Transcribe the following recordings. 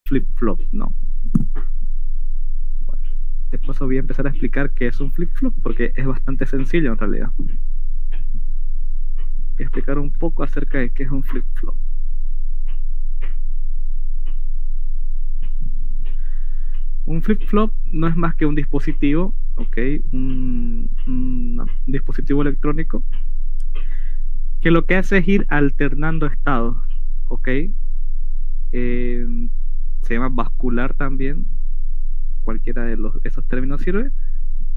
flip-flop, ¿no? Bueno, después voy a empezar a explicar qué es un flip-flop, porque es bastante sencillo en realidad. Voy a explicar un poco acerca de qué es un flip-flop. Un flip-flop no es más que un dispositivo, ¿ok? Un dispositivo electrónico que lo que hace es ir alternando estados, ¿ok? Se llama bascular también, cualquiera de esos términos sirve.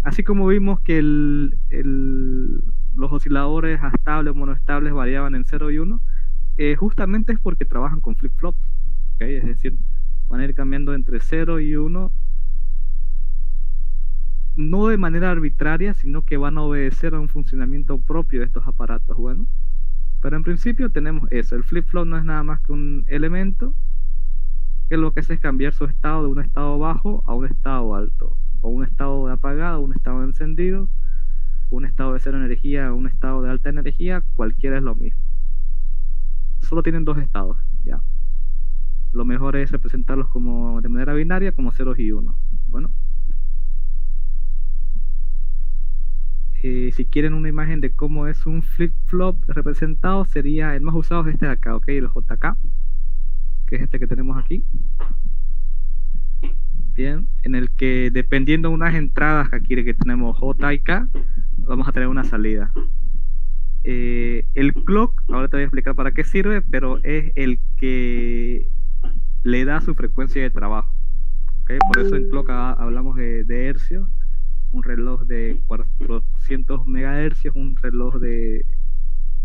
Así como vimos que los osciladores estables o monoestables variaban en 0 y 1, justamente es porque trabajan con flip-flops, ¿okay? Es decir, van a ir cambiando entre 0 y 1, no de manera arbitraria, sino que van a obedecer a un funcionamiento propio de estos aparatos. Bueno, pero en principio tenemos eso. El flip-flop no es nada más que un elemento que lo que hace es cambiar su estado de un estado bajo a un estado alto, o un estado de apagado a un estado de encendido, un estado de cero energía a un estado de alta energía, cualquiera es lo mismo. Solo tienen dos estados, ya. Lo mejor es representarlos como de manera binaria, como ceros y unos. Bueno. Si quieren una imagen de cómo es un flip-flop representado, sería el más usado es este de acá, ¿ok? El JK, que es este que tenemos aquí. Bien, en el que dependiendo de unas entradas que aquí que tenemos J y K, vamos a tener una salida. El clock, ahora te voy a explicar para qué sirve, pero es el que le da su frecuencia de trabajo. ¿Okay? Por eso en clock hablamos de hercios. Un reloj de 400 megahercios, un reloj de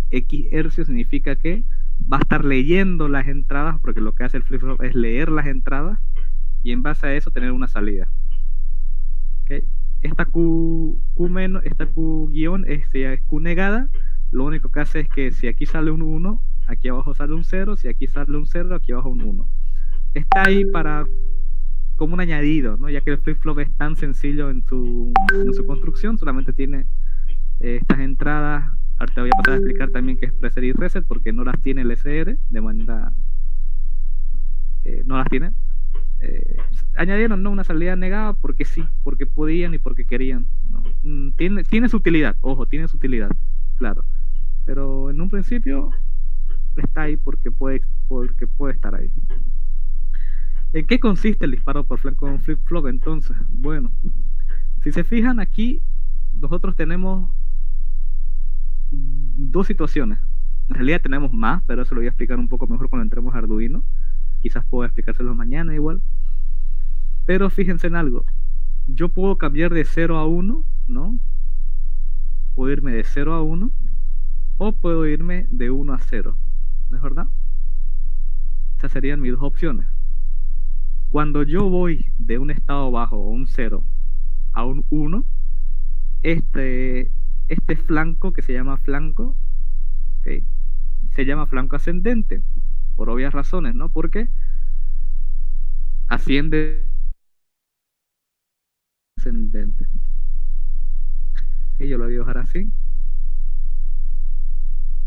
X hercios, significa que va a estar leyendo las entradas, porque lo que hace el flip-flop es leer las entradas y en base a eso tener una salida. ¿Okay? Esta Q menos, esta Q guión es Q negada. Lo único que hace es que si aquí sale un 1, aquí abajo sale un 0, si aquí sale un 0, aquí abajo un 1. Está ahí como un añadido, ¿no? Ya que el flip-flop es tan sencillo en su construcción, solamente tiene estas entradas. Ahora te voy a pasar a explicar también qué es preset y reset, porque no las tiene el SR, de manera... no las tiene. Añadieron, ¿no?, una salida negada porque sí, porque podían y porque querían, ¿no? Tiene su utilidad, ojo, tiene su utilidad, claro. Pero en un principio está ahí porque puede estar ahí. ¿En qué consiste el disparo por flanco de un flip-flop entonces? Bueno, si se fijan aquí, nosotros tenemos dos situaciones. En realidad tenemos más, pero eso lo voy a explicar un poco mejor cuando entremos a Arduino. Quizás pueda explicárselo mañana igual. Pero fíjense en algo. Yo puedo cambiar de 0 a 1, ¿no? Puedo irme de 0 a 1 o puedo irme de 1 a 0. ¿No es verdad? Esas serían mis dos opciones. Cuando yo voy de un estado bajo o un 0 a un 1, este flanco que se llama flanco, ¿okay?, se llama flanco ascendente, por obvias razones, ¿no? Porque asciende ascendente. Y yo lo voy a dejar así.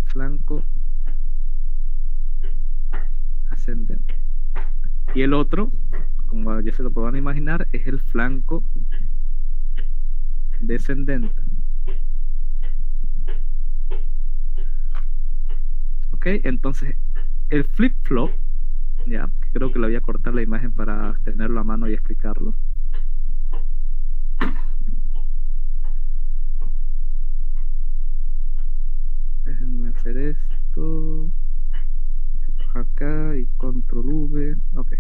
Flanco ascendente. Y el otro, como ya se lo puedan imaginar, es el flanco descendente. Ok, entonces el flip-flop, ya, creo que le voy a cortar la imagen para tenerlo a mano y explicarlo. Déjenme hacer esto acá y control V. Ok.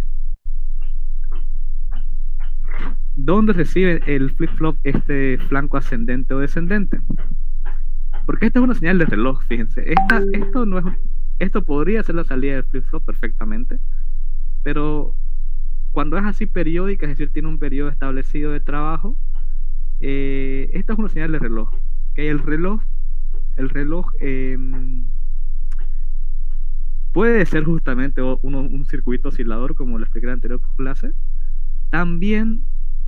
¿Dónde recibe el flip-flop este flanco ascendente o descendente? Porque esta es una señal de reloj, fíjense. Esto podría ser la salida del flip-flop perfectamente, pero cuando es así periódica, es decir, tiene un periodo establecido de trabajo, esta es una señal de reloj. ¿Okay? El reloj puede ser justamente un circuito oscilador, como lo expliqué en la anterior clase. También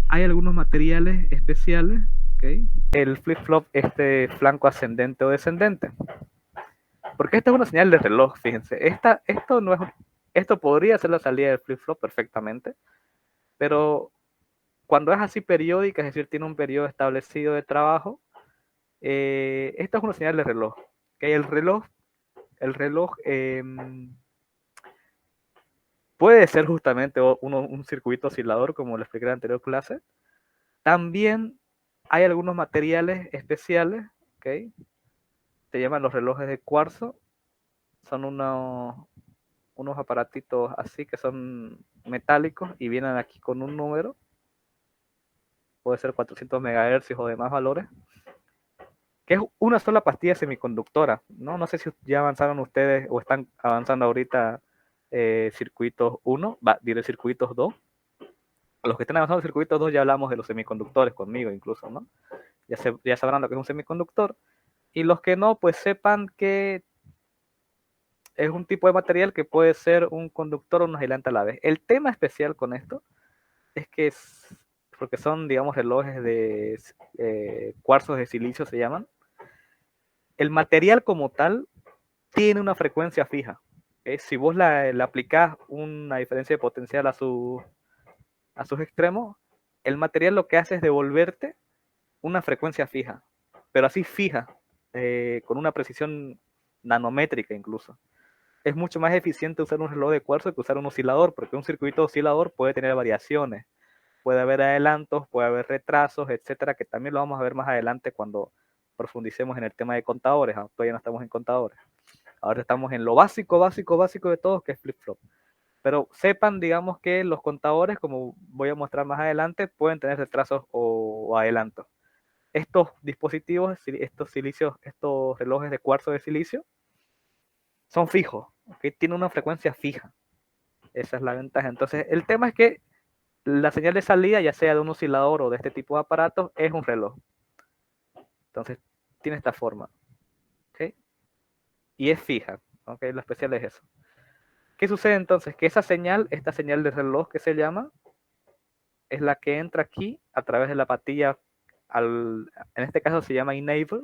hay algunos materiales especiales, ¿okay? El flip-flop flanco ascendente o descendente. Porque esta es una señal de reloj, fíjense. Esto no es Esto podría ser la salida del flip-flop perfectamente, pero cuando es así periódica, es decir, tiene un periodo establecido de trabajo, esta es una señal de reloj. ¿Okay? El reloj puede ser justamente un circuito oscilador, como lo expliqué en la anterior clase. También hay algunos materiales especiales, ¿okay? Se llaman los relojes de cuarzo. Son unos aparatitos así que son metálicos y vienen aquí con un número. Puede ser 400 MHz o demás valores. Que es una sola pastilla semiconductora, ¿no? No sé si ya avanzaron ustedes o están avanzando ahorita circuitos 1, diré circuitos 2. Los que están avanzando en circuitos 2 ya hablamos de los semiconductores conmigo incluso, ¿no? Ya sabrán lo que es un semiconductor. Y los que no, pues sepan que es un tipo de material que puede ser un conductor o un aislante a la vez. El tema especial con esto es que porque son, digamos, relojes de cuarzos de silicio se llaman, el material como tal tiene una frecuencia fija. Si vos le aplicás una diferencia de potencial a sus extremos, el material lo que hace es devolverte una frecuencia fija, pero así fija, con una precisión nanométrica incluso. Es mucho más eficiente usar un reloj de cuarzo que usar un oscilador, porque un circuito oscilador puede tener variaciones, puede haber adelantos, puede haber retrasos, etcétera, que también lo vamos a ver más adelante cuando profundicemos en el tema de contadores. Todavía no estamos en contadores. Ahora estamos en lo básico, básico, básico de todo, que es flip-flop. Pero sepan, digamos, que los contadores, como voy a mostrar más adelante, pueden tener retrasos o adelantos. Estos dispositivos, estos relojes de cuarzo de silicio, son fijos, ¿okay? Tienen una frecuencia fija. Esa es la ventaja. Entonces, el tema es que la señal de salida, ya sea de un oscilador o de este tipo de aparatos, es un reloj. Entonces, tiene esta forma. ¿Okay? Y es fija. ¿Okay? Lo especial es eso. ¿Qué sucede entonces? Que esta señal de reloj que se llama, es la que entra aquí a través de la pastilla, en este caso se llama enable,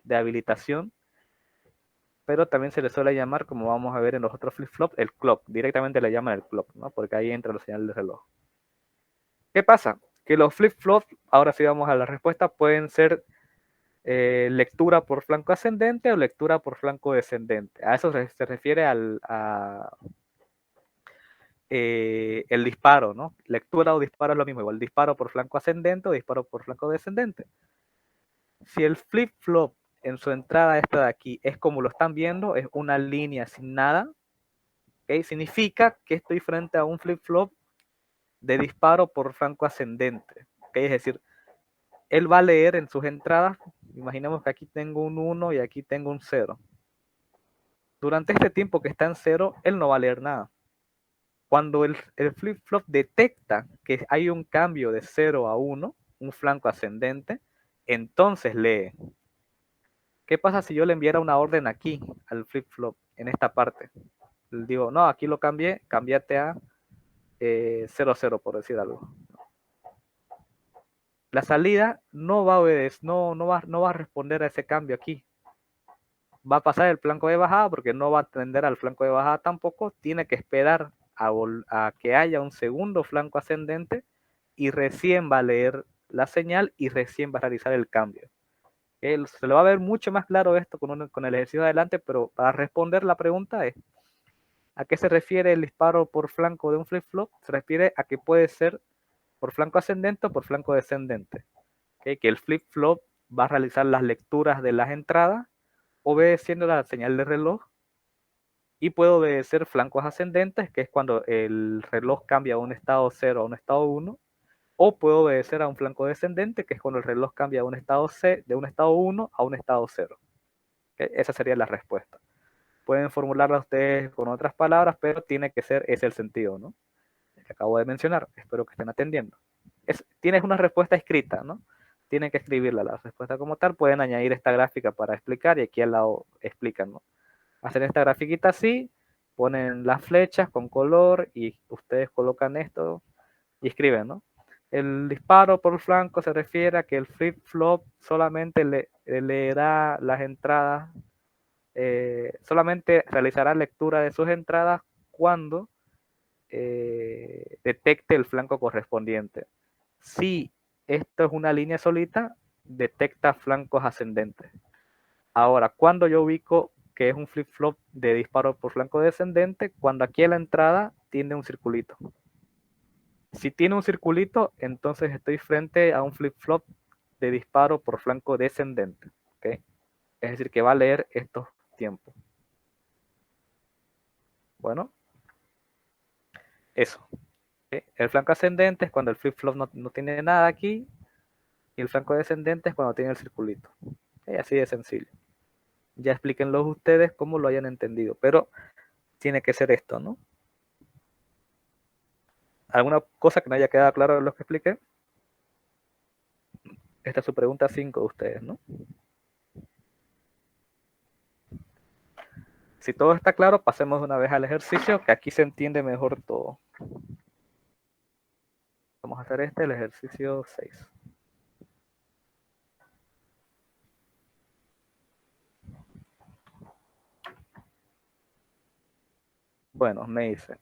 de habilitación, pero también se le suele llamar, como vamos a ver en los otros flip-flop, el clock. Directamente le llaman el clock, ¿no? Porque ahí entra la señal de reloj. ¿Qué pasa? Que los flip-flops, ahora sí vamos a la respuesta, pueden ser lectura por flanco ascendente o lectura por flanco descendente. A eso se refiere el disparo, ¿no? Lectura o disparo es lo mismo, igual disparo por flanco ascendente o disparo por flanco descendente. Si el flip-flop en su entrada esta de aquí es como lo están viendo, es una línea sin nada, ¿okay? Significa que estoy frente a un flip-flop de disparo por flanco ascendente, ¿okay? Es decir, él va a leer en sus entradas, imaginemos que aquí tengo un 1 y aquí tengo un 0. Durante este tiempo que está en 0, él no va a leer nada. Cuando el flip-flop detecta que hay un cambio de 0 a 1, un flanco ascendente, entonces lee. ¿Qué pasa si yo le enviara una orden aquí al flip-flop, en esta parte? Le digo, no, aquí lo cambié, cambiate a 00, por decir algo. La salida no va a obedecer, no va a responder a ese cambio aquí. Va a pasar el flanco de bajada porque no va a atender al flanco de bajada tampoco. Tiene que esperar a que haya un segundo flanco ascendente y recién va a leer la señal y recién va a realizar el cambio. Se le va a ver mucho más claro esto con el ejercicio de adelante, pero para responder la pregunta es, ¿a qué se refiere el disparo por flanco de un flip-flop? Se refiere a que puede ser por flanco ascendente o por flanco descendente. Que el flip-flop va a realizar las lecturas de las entradas obedeciendo la señal de reloj, y puede obedecer flancos ascendentes, que es cuando el reloj cambia de un estado 0 a un estado 1, o puede obedecer a un flanco descendente, que es cuando el reloj cambia de un estado 1 a un estado 0. Esa sería la respuesta. Pueden formularla ustedes con otras palabras, pero tiene que ser ese el sentido, ¿no? Que acabo de mencionar. Espero que estén atendiendo. Tienes una respuesta escrita, ¿no? Tienen que escribirla la respuesta como tal. Pueden añadir esta gráfica para explicar y aquí al lado explican, ¿no? Hacen esta grafiquita así, ponen las flechas con color y ustedes colocan esto y escriben, ¿no? El disparo por flanco se refiere a que el flip-flop solamente leerá las entradas, solamente realizará lectura de sus entradas cuando detecte el flanco correspondiente. Si esto es una línea solita, detecta flancos ascendentes. Ahora, cuando yo ubico que es un flip-flop de disparo por flanco descendente, cuando aquí a la entrada tiene un circulito. Si tiene un circulito, entonces estoy frente a un flip-flop de disparo por flanco descendente. ¿Okay? Es decir, que va a leer estos tiempos. Bueno, eso. ¿Okay? El flanco ascendente es cuando el flip-flop no tiene nada aquí, y el flanco descendente es cuando tiene el circulito. ¿Okay? Así de sencillo. Ya explíquenlo ustedes cómo lo hayan entendido, pero tiene que ser esto, ¿no? ¿Alguna cosa que no haya quedado claro de lo que expliqué? Esta es su pregunta 5 de ustedes, ¿no? Si todo está claro, pasemos de una vez al ejercicio, que aquí se entiende mejor todo. Vamos a hacer el ejercicio 6. Bueno, me dice,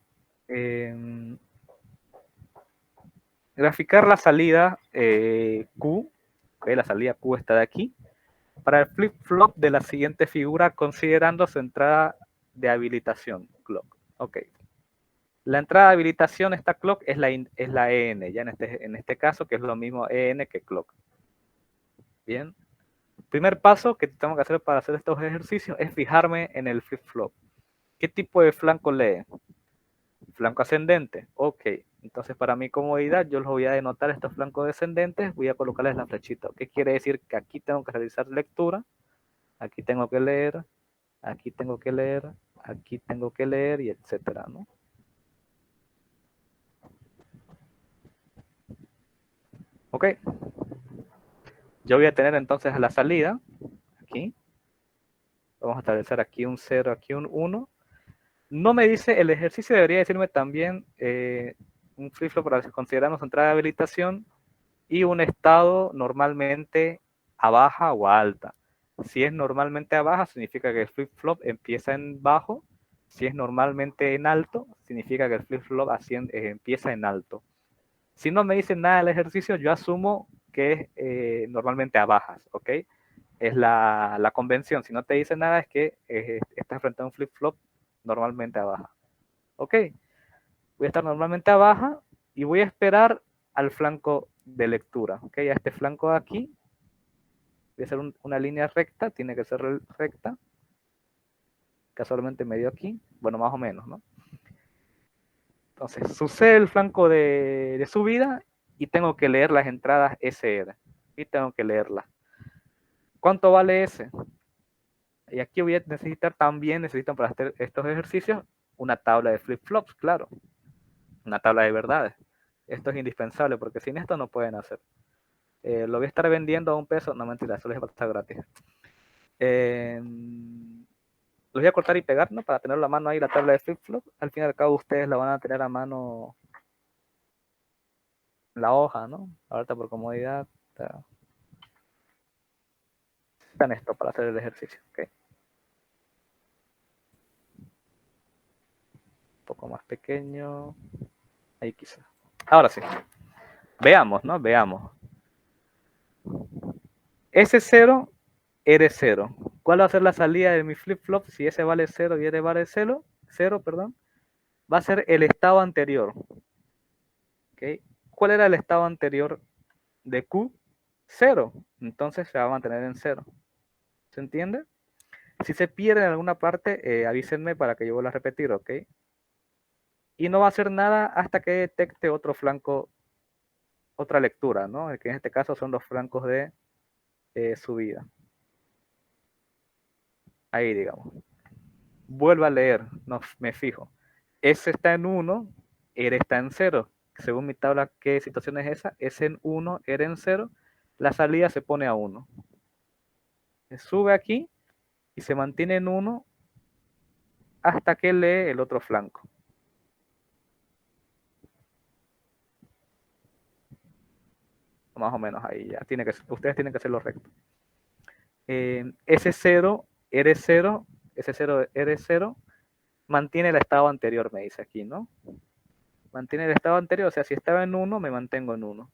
graficar la salida Q, okay, la salida Q está de aquí, para el flip-flop de la siguiente figura, considerando su entrada de habilitación, clock. Ok. La entrada de habilitación, esta clock, es la EN, ya en este caso, que es lo mismo EN que clock. Bien. Primer paso que tengo que hacer para hacer estos ejercicios es fijarme en el flip-flop. ¿Qué tipo de flanco lee? Flanco ascendente. Ok. Entonces, para mi comodidad, yo los voy a denotar estos flancos descendentes, voy a colocarles la flechita. ¿Qué quiere decir? Que aquí tengo que realizar lectura, aquí tengo que leer, aquí tengo que leer, aquí tengo que leer, y etcétera, ¿no? Ok. Yo voy a tener entonces a la salida, aquí. Vamos a establecer aquí un 0, aquí un 1. No me dice, el ejercicio debería decirme también un flip-flop para considerarnos entrada de habilitación y un estado normalmente a baja o a alta. Si es normalmente a baja, significa que el flip-flop empieza en bajo. Si es normalmente en alto, significa que el flip-flop empieza en alto. Si no me dice nada del ejercicio, yo asumo que es normalmente a bajas, ¿ok? Es la convención. Si no te dice nada, es que estás frente a un flip-flop normalmente a baja. ¿Ok? Voy a estar normalmente a baja y voy a esperar al flanco de lectura. ¿Ok? A este flanco de aquí. Voy a hacer una línea recta, tiene que ser recta. Casualmente medio aquí. Bueno, más o menos, ¿no? Entonces, sucede el flanco de subida y tengo que leer las entradas SR. Y tengo que leerlas. ¿Cuánto vale S? Y aquí voy a necesitar también, necesitan para hacer estos ejercicios, una tabla de flip-flops, claro. Una tabla de verdades. Esto es indispensable porque sin esto no pueden hacer. Lo voy a estar vendiendo a $1. No, mentira, eso les va a estar gratis. Los voy a cortar y pegar, ¿no? Para tener la mano ahí, la tabla de flip-flop. Al fin y al cabo ustedes la van a tener a mano en la hoja, ¿no? Ahorita por comodidad. Están esto para hacer el ejercicio, ¿ok? Un poco más pequeño. Ahí quizá. Ahora sí. Veamos, ¿no? Veamos. S0, R0. ¿Cuál va a ser la salida de mi flip-flop si S vale 0 y R vale 0? 0, perdón. Va a ser el estado anterior. ¿Okay? ¿Cuál era el estado anterior de Q? 0. Entonces se va a mantener en 0. ¿Se entiende? Si se pierde en alguna parte, avísenme para que yo vuelva a repetir, ¿ok? Y no va a hacer nada hasta que detecte otro flanco, otra lectura, ¿no? Que en este caso son los flancos de subida. Ahí, digamos. Vuelvo a leer, no, me fijo. S está en 1, R está en 0. Según mi tabla, ¿qué situación es esa? S en 1, R en 0. La salida se pone a 1. Se sube aquí y se mantiene en 1 hasta que lee el otro flanco. Más o menos ahí ya. Ustedes tienen que hacerlo recto. S0, R0, S0, R0, mantiene el estado anterior, me dice aquí, ¿no? Mantiene el estado anterior, o sea, si estaba en 1, me mantengo en 1.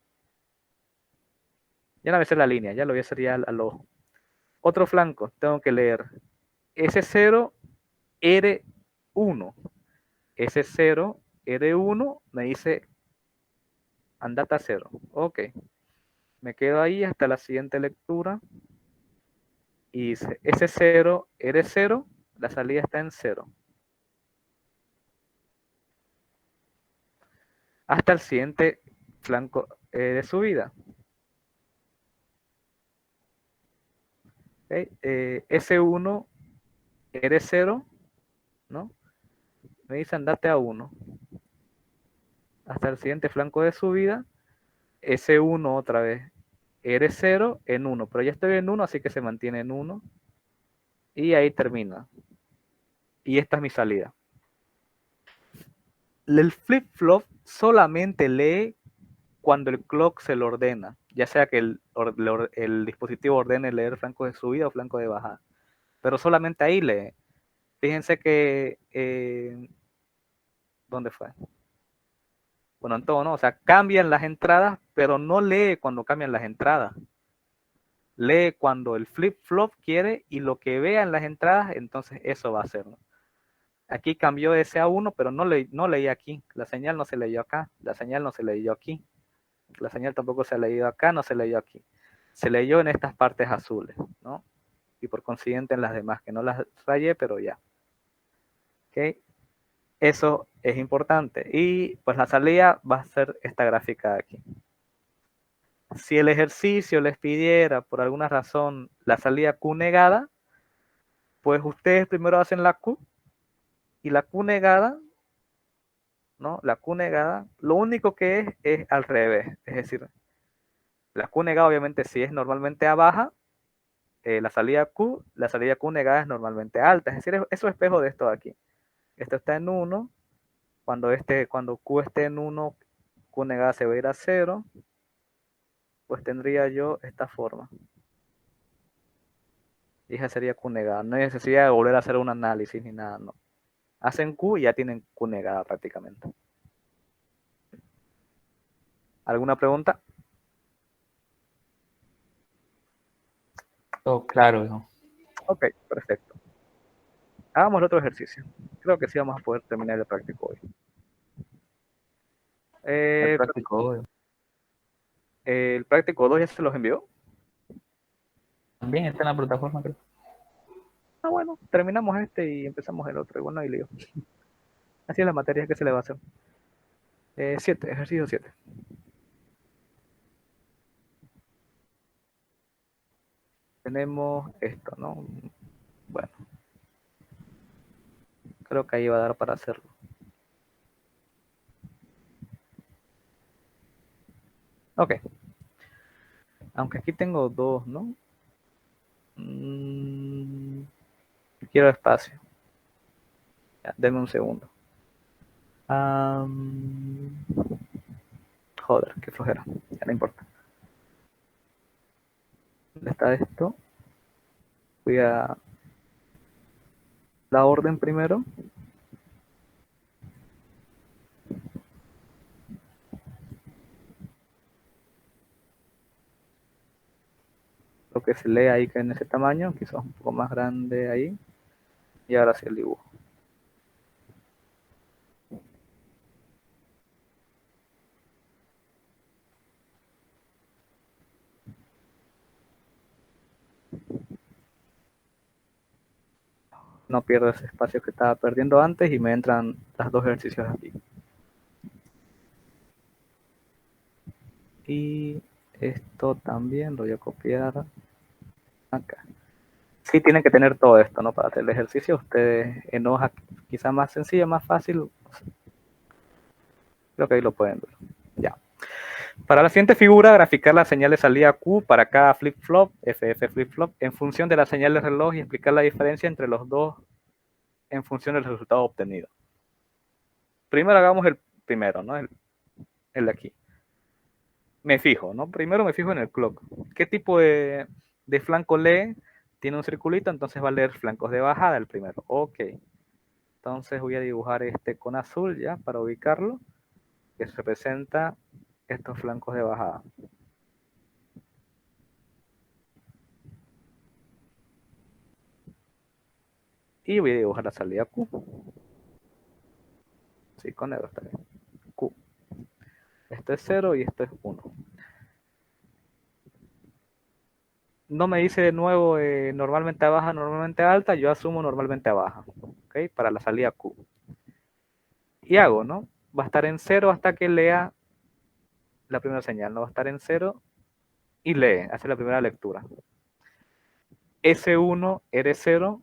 Ya no voy a hacer la línea, ya lo voy a hacer ya al ojo. Otro flanco, tengo que leer S0, R1. S0, R1 me dice andate a 0. Ok. Me quedo ahí hasta la siguiente lectura. Y dice S0, R0, la salida está en 0. Hasta el siguiente flanco de subida. Okay. S1, R0, ¿no? Me dice andate a 1. Hasta el siguiente flanco de subida. S1 otra vez. R0 en 1. Pero ya estoy en 1, así que se mantiene en 1. Y ahí termina. Y esta es mi salida. El flip-flop solamente lee cuando el clock se lo ordena, ya sea que el dispositivo ordene leer flanco de subida o flanco de bajada, pero solamente ahí lee. Fíjense que, ¿dónde fue? Bueno, en todo, ¿no? O sea, cambian las entradas, pero no lee cuando cambian las entradas. Lee cuando el flip-flop quiere y lo que vea en las entradas, entonces eso va a hacer, ¿no? Aquí cambió ese a 1, pero no leí aquí. La señal no se leyó acá, la señal no se leyó aquí. La señal tampoco se ha leído acá, no se leyó aquí. Se leyó en estas partes azules, ¿no? Y por consiguiente en las demás, que no las rayé, pero ya. ¿Ok? Eso es importante. Y pues la salida va a ser esta gráfica de aquí. Si el ejercicio les pidiera por alguna razón la salida Q negada, pues ustedes primero hacen la Q y la Q negada, ¿no? La Q negada, lo único que es al revés. Es decir, la Q negada obviamente si es normalmente a baja, la salida Q negada es normalmente alta. Es decir, eso es espejo de esto de aquí. Esto está en 1. Cuando Q esté en 1, Q negada se va a ir a 0. Pues tendría yo esta forma. Y esa sería Q negada. No hay necesidad de volver a hacer un análisis ni nada, no. Hacen Q y ya tienen Q negada prácticamente. ¿Alguna pregunta? Todo claro, ¿no? Ok, perfecto. Hagamos el otro ejercicio. Creo que sí vamos a poder terminar el práctico hoy. El práctico El práctico 2 ya se los envió. también está en la plataforma, creo. Ah, bueno, terminamos este y empezamos el otro. Igual no hay lío. Así es la materia que se le va a hacer. 7, ejercicio 7. Tenemos esto, ¿no? Bueno, creo que ahí va a dar para hacerlo. Ok. Aunque aquí tengo dos, ¿no? Quiero espacio. Ya, denme un segundo. Joder, qué flojera. Ya no importa. ¿Dónde está esto? Voy a la orden primero. Lo que se lee ahí que en ese tamaño, quizás un poco más grande ahí. Y ahora sí el dibujo. No pierdo ese espacio que estaba perdiendo antes y me entran los dos ejercicios aquí. Y esto también lo voy a copiar acá. Sí tienen que tener todo esto, ¿no? Para hacer el ejercicio. Ustedes en hoja quizá más sencilla, más fácil. Creo que ahí lo pueden ver. Ya. Para la siguiente figura, graficar la señal de salida Q para cada flip-flop, FF flip-flop, en función de la señal de reloj y explicar la diferencia entre los dos en función del resultado obtenido. Primero hagamos el primero, ¿no? El de aquí. Me fijo, ¿no? Primero me fijo en el clock. ¿Qué tipo de flanco lee? Tiene un circulito, entonces va a leer flancos de bajada el primero. Ok. Entonces voy a dibujar este con azul ya para ubicarlo. que representa estos flancos de bajada. Y voy a dibujar la salida Q. Sí, con negro está bien. Q. Esto es 0 y esto es 1. No me dice de nuevo normalmente a baja, normalmente a alta, yo asumo normalmente a baja, ¿ok? Para la salida Q. Y hago, ¿no? Va a estar en 0 hasta que lea la primera señal, ¿no? Va a estar en 0 y lee, hace la primera lectura. S1 R0,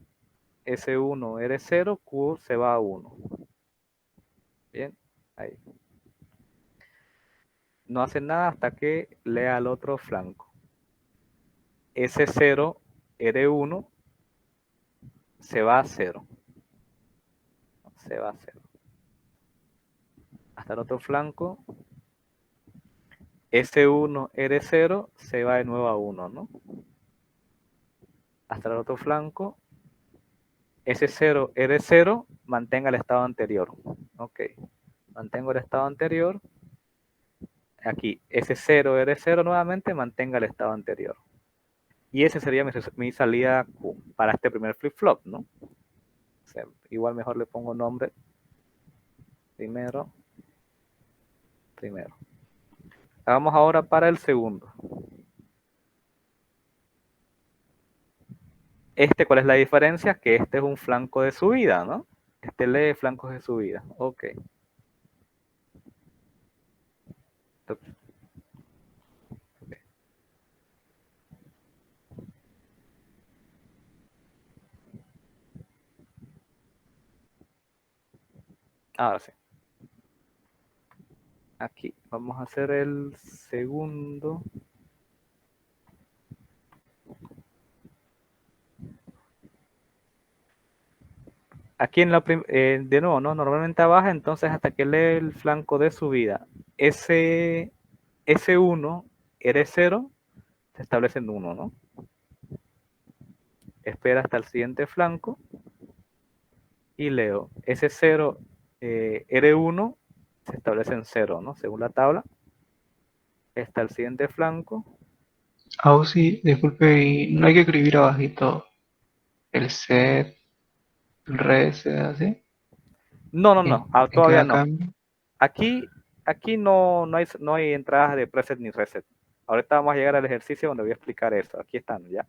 S1 R0, Q se va a 1. Bien, ahí. No hace nada hasta que lea el otro flanco. S0 R1 se va a 0. Se va a 0. Hasta el otro flanco. S1 R0 se va de nuevo a 1, ¿no? Hasta el otro flanco. S0 R0 mantenga el estado anterior. Ok. Mantengo el estado anterior. Aquí, S0 R0 nuevamente mantenga el estado anterior. Y esa sería mi salida Q para este primer flip-flop, ¿no? O sea, igual mejor le pongo nombre. Primero. Hagamos ahora para el segundo. ¿Cuál es la diferencia? Que este es un flanco de subida, ¿no? Este lee flancos de subida. Ok. Ahora sí. Aquí vamos a hacer el segundo. Aquí en de nuevo, ¿no? Normalmente a baja, entonces hasta que lee el flanco de subida. S1, R0, se establece en 1, ¿no? Espera hasta el siguiente flanco y leo. S0, R1 se establece en 0, ¿no? Según la tabla. Está el siguiente flanco. Sí, disculpe, y no hay que escribir abajito el set, el reset, así. No, En todavía cada no. cambio. Aquí no hay entradas de preset ni reset. Ahorita vamos a llegar al ejercicio donde voy a explicar eso. Aquí están, ¿ya?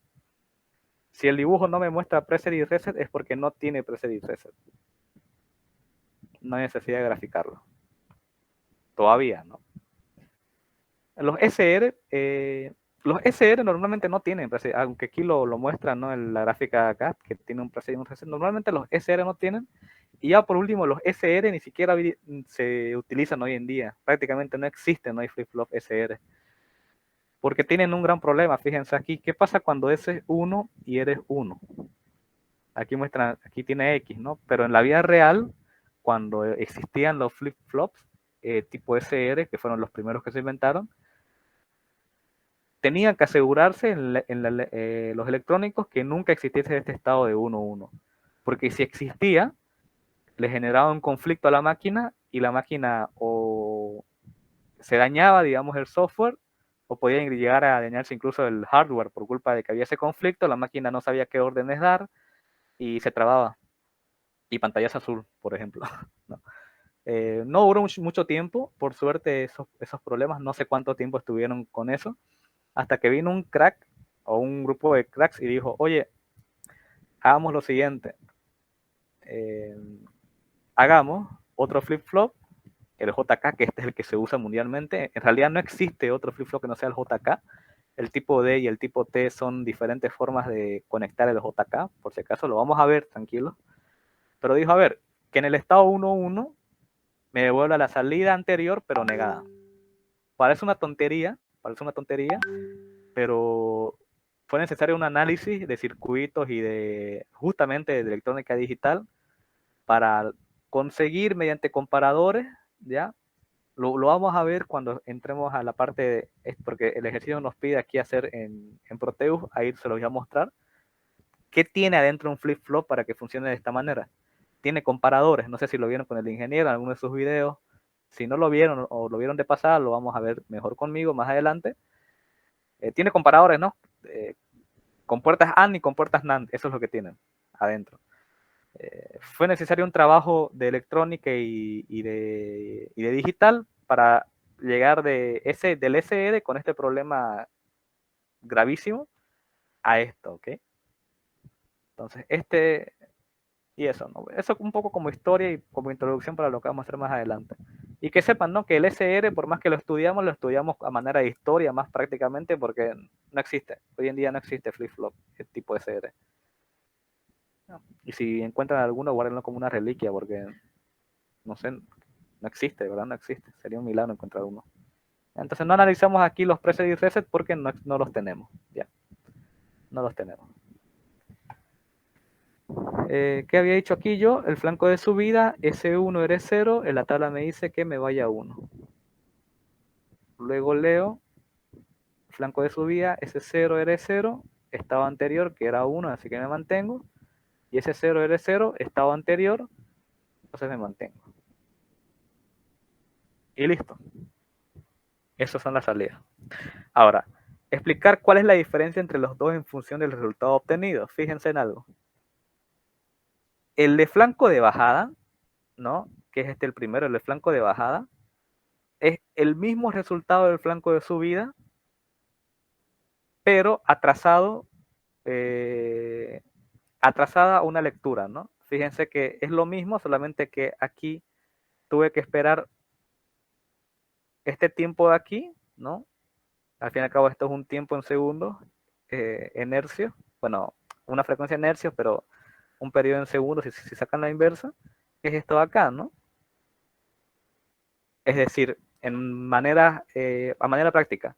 Si el dibujo no me muestra preset y reset es porque no tiene preset y reset. No hay necesidad de graficarlo. Todavía, ¿no? Los SR normalmente no tienen preset, aunque aquí lo muestran, ¿no? En la gráfica acá, que tiene un preset y un reset. Normalmente los SR no tienen. Y ya por último, los SR ni siquiera se utilizan hoy en día. Prácticamente no existen, no hay flip-flop SR. Porque tienen un gran problema, fíjense aquí. ¿Qué pasa cuando S es 1 y eres 1? Aquí muestra, aquí tiene X, ¿no? Pero en la vida real, cuando existían los flip-flops tipo SR, que fueron los primeros que se inventaron, tenían que asegurarse los electrónicos que nunca existiese este estado de 1-1. Porque si existía, le generaba un conflicto a la máquina y la máquina o se dañaba, digamos, el software, o podía llegar a dañarse incluso el hardware por culpa de que había ese conflicto, la máquina no sabía qué órdenes dar y se trababa. Y pantallas azul, por ejemplo. ¿No? No duró mucho tiempo, por suerte, esos problemas, no sé cuánto tiempo estuvieron con eso, hasta que vino un crack o un grupo de cracks y dijo, oye, hagamos lo siguiente, hagamos otro flip-flop, el JK, que este es el que se usa mundialmente. En realidad no existe otro flip-flop que no sea el JK. El tipo D y el tipo T son diferentes formas de conectar el JK, por si acaso lo vamos a ver, tranquilo. Pero dijo, a ver, que en el estado 1-1 me devuelva la salida anterior, pero negada. Parece una tontería, pero fue necesario un análisis de circuitos y de justamente de electrónica digital para conseguir mediante comparadores, ¿ya? Lo vamos a ver cuando entremos a la parte, porque el ejercicio nos pide aquí hacer en Proteus, ahí se los voy a mostrar. ¿Qué tiene adentro un flip-flop para que funcione de esta manera? Tiene comparadores, no sé si lo vieron con el ingeniero en alguno de sus videos, Si no lo vieron o lo vieron de pasada, lo vamos a ver mejor conmigo más adelante. Tiene comparadores, ¿no? Compuertas AND y compuertas NAND, eso es lo que tienen adentro. Fue necesario un trabajo de electrónica y de digital para llegar del SR con este problema gravísimo a esto, ¿ok? Entonces, y eso, ¿no? Eso un poco como historia y como introducción para lo que vamos a hacer más adelante. Y que sepan, ¿no? Que el SR, por más que lo estudiamos a manera de historia más prácticamente porque no existe. Hoy en día no existe flip-flop, el tipo SR. Y si encuentran alguno, guárdenlo como una reliquia porque, no sé, no existe, ¿verdad? No existe. Sería un milagro encontrar uno. Entonces no analizamos aquí los preset y reset porque no los tenemos. Ya, no los tenemos. ¿Qué había dicho aquí yo? El flanco de subida, S1 eres 0, en la tabla me dice que me vaya a 1. Luego leo, flanco de subida, S0 eres 0, estado anterior que era 1, así que me mantengo. Y S0 eres 0, estado anterior, entonces me mantengo. Y listo. Esas son las salidas. Ahora, explicar cuál es la diferencia entre los dos en función del resultado obtenido. Fíjense en algo. El de flanco de bajada, ¿no? Que es el primero, el de flanco de bajada, es el mismo resultado del flanco de subida, pero atrasada una lectura, ¿no? Fíjense que es lo mismo, solamente que aquí tuve que esperar este tiempo de aquí, ¿no? Al fin y al cabo esto es un tiempo en segundos, en hercios, bueno, una frecuencia en hercios, pero un periodo en segundos, si sacan la inversa, es esto de acá, ¿no? Es decir, a manera práctica,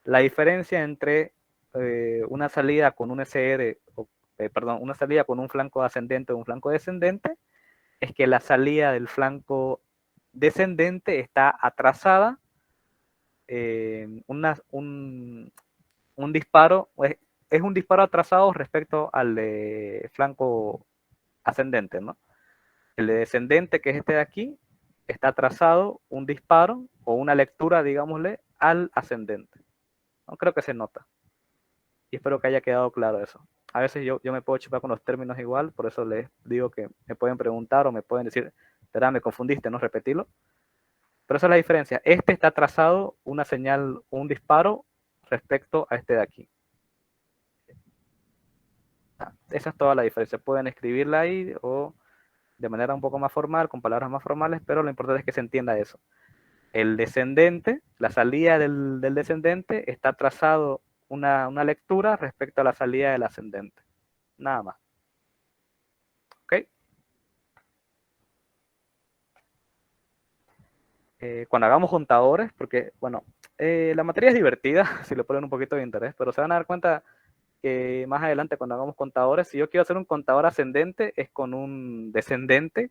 la diferencia entre una salida con un SR, una salida con un flanco ascendente o un flanco descendente, es que la salida del flanco descendente está atrasada, un disparo, es un disparo atrasado respecto al de flanco ascendente, ¿no? El de descendente, que es este de aquí, está atrasado un disparo o una lectura, digámosle, al ascendente. No creo que se nota. Y espero que haya quedado claro eso. A veces yo me puedo chupar con los términos igual, por eso les digo que me pueden preguntar o me pueden decir, ¿verdad? Me confundiste, ¿no? Repetirlo. Pero esa es la diferencia. Este está trazado una señal, un disparo respecto a este de aquí. Esa es toda la diferencia. Pueden escribirla ahí o de manera un poco más formal, con palabras más formales, pero lo importante es que se entienda eso. El descendente, la salida del descendente está trazado una lectura respecto a la salida del ascendente. Nada más. ¿Ok? Cuando hagamos contadores, porque, bueno, la materia es divertida, si le ponen un poquito de interés, pero se van a dar cuenta que más adelante cuando hagamos contadores, si yo quiero hacer un contador ascendente, es con un descendente,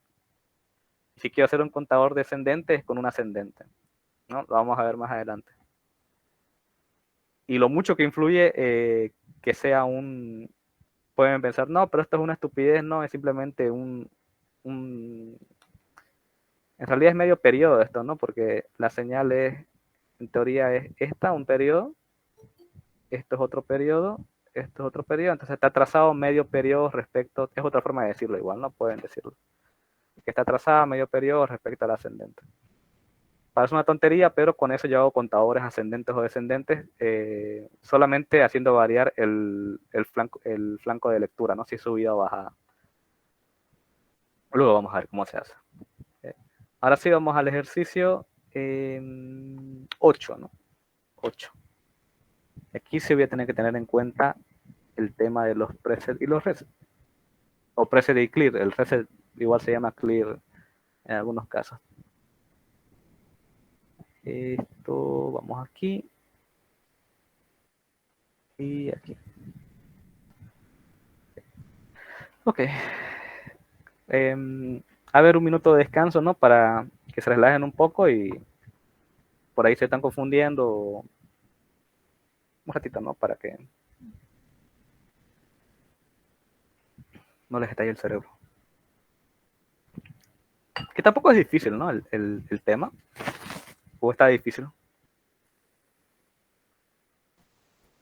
y si quiero hacer un contador descendente, es con un ascendente, ¿no? Lo vamos a ver más adelante. Y lo mucho que influye que sea pueden pensar, no, pero esto es una estupidez, no, es simplemente en realidad es medio periodo esto, ¿no? Porque la señal es, en teoría es esta, un periodo, esto es otro periodo, esto es otro periodo, entonces está trazado medio periodo respecto, es otra forma de decirlo igual, ¿no? Pueden decirlo. Que está trazada medio periodo respecto al ascendente. Parece una tontería, pero con eso yo hago contadores ascendentes o descendentes, solamente haciendo variar el flanco de lectura, ¿no? Si es subida o bajada. Luego vamos a ver cómo se hace. Ahora sí vamos al ejercicio 8, ¿no? 8. Aquí sí voy a tener que tener en cuenta el tema de los preset y los reset. O preset y clear. El reset igual se llama clear en algunos casos. Esto, vamos aquí. Y aquí. Ok. A ver, un minuto de descanso, ¿no? Para que se relajen un poco y por ahí se están confundiendo. Un ratito, ¿no? Para que no les estalle el cerebro. Que tampoco es difícil, ¿no? El tema. ¿O está difícil?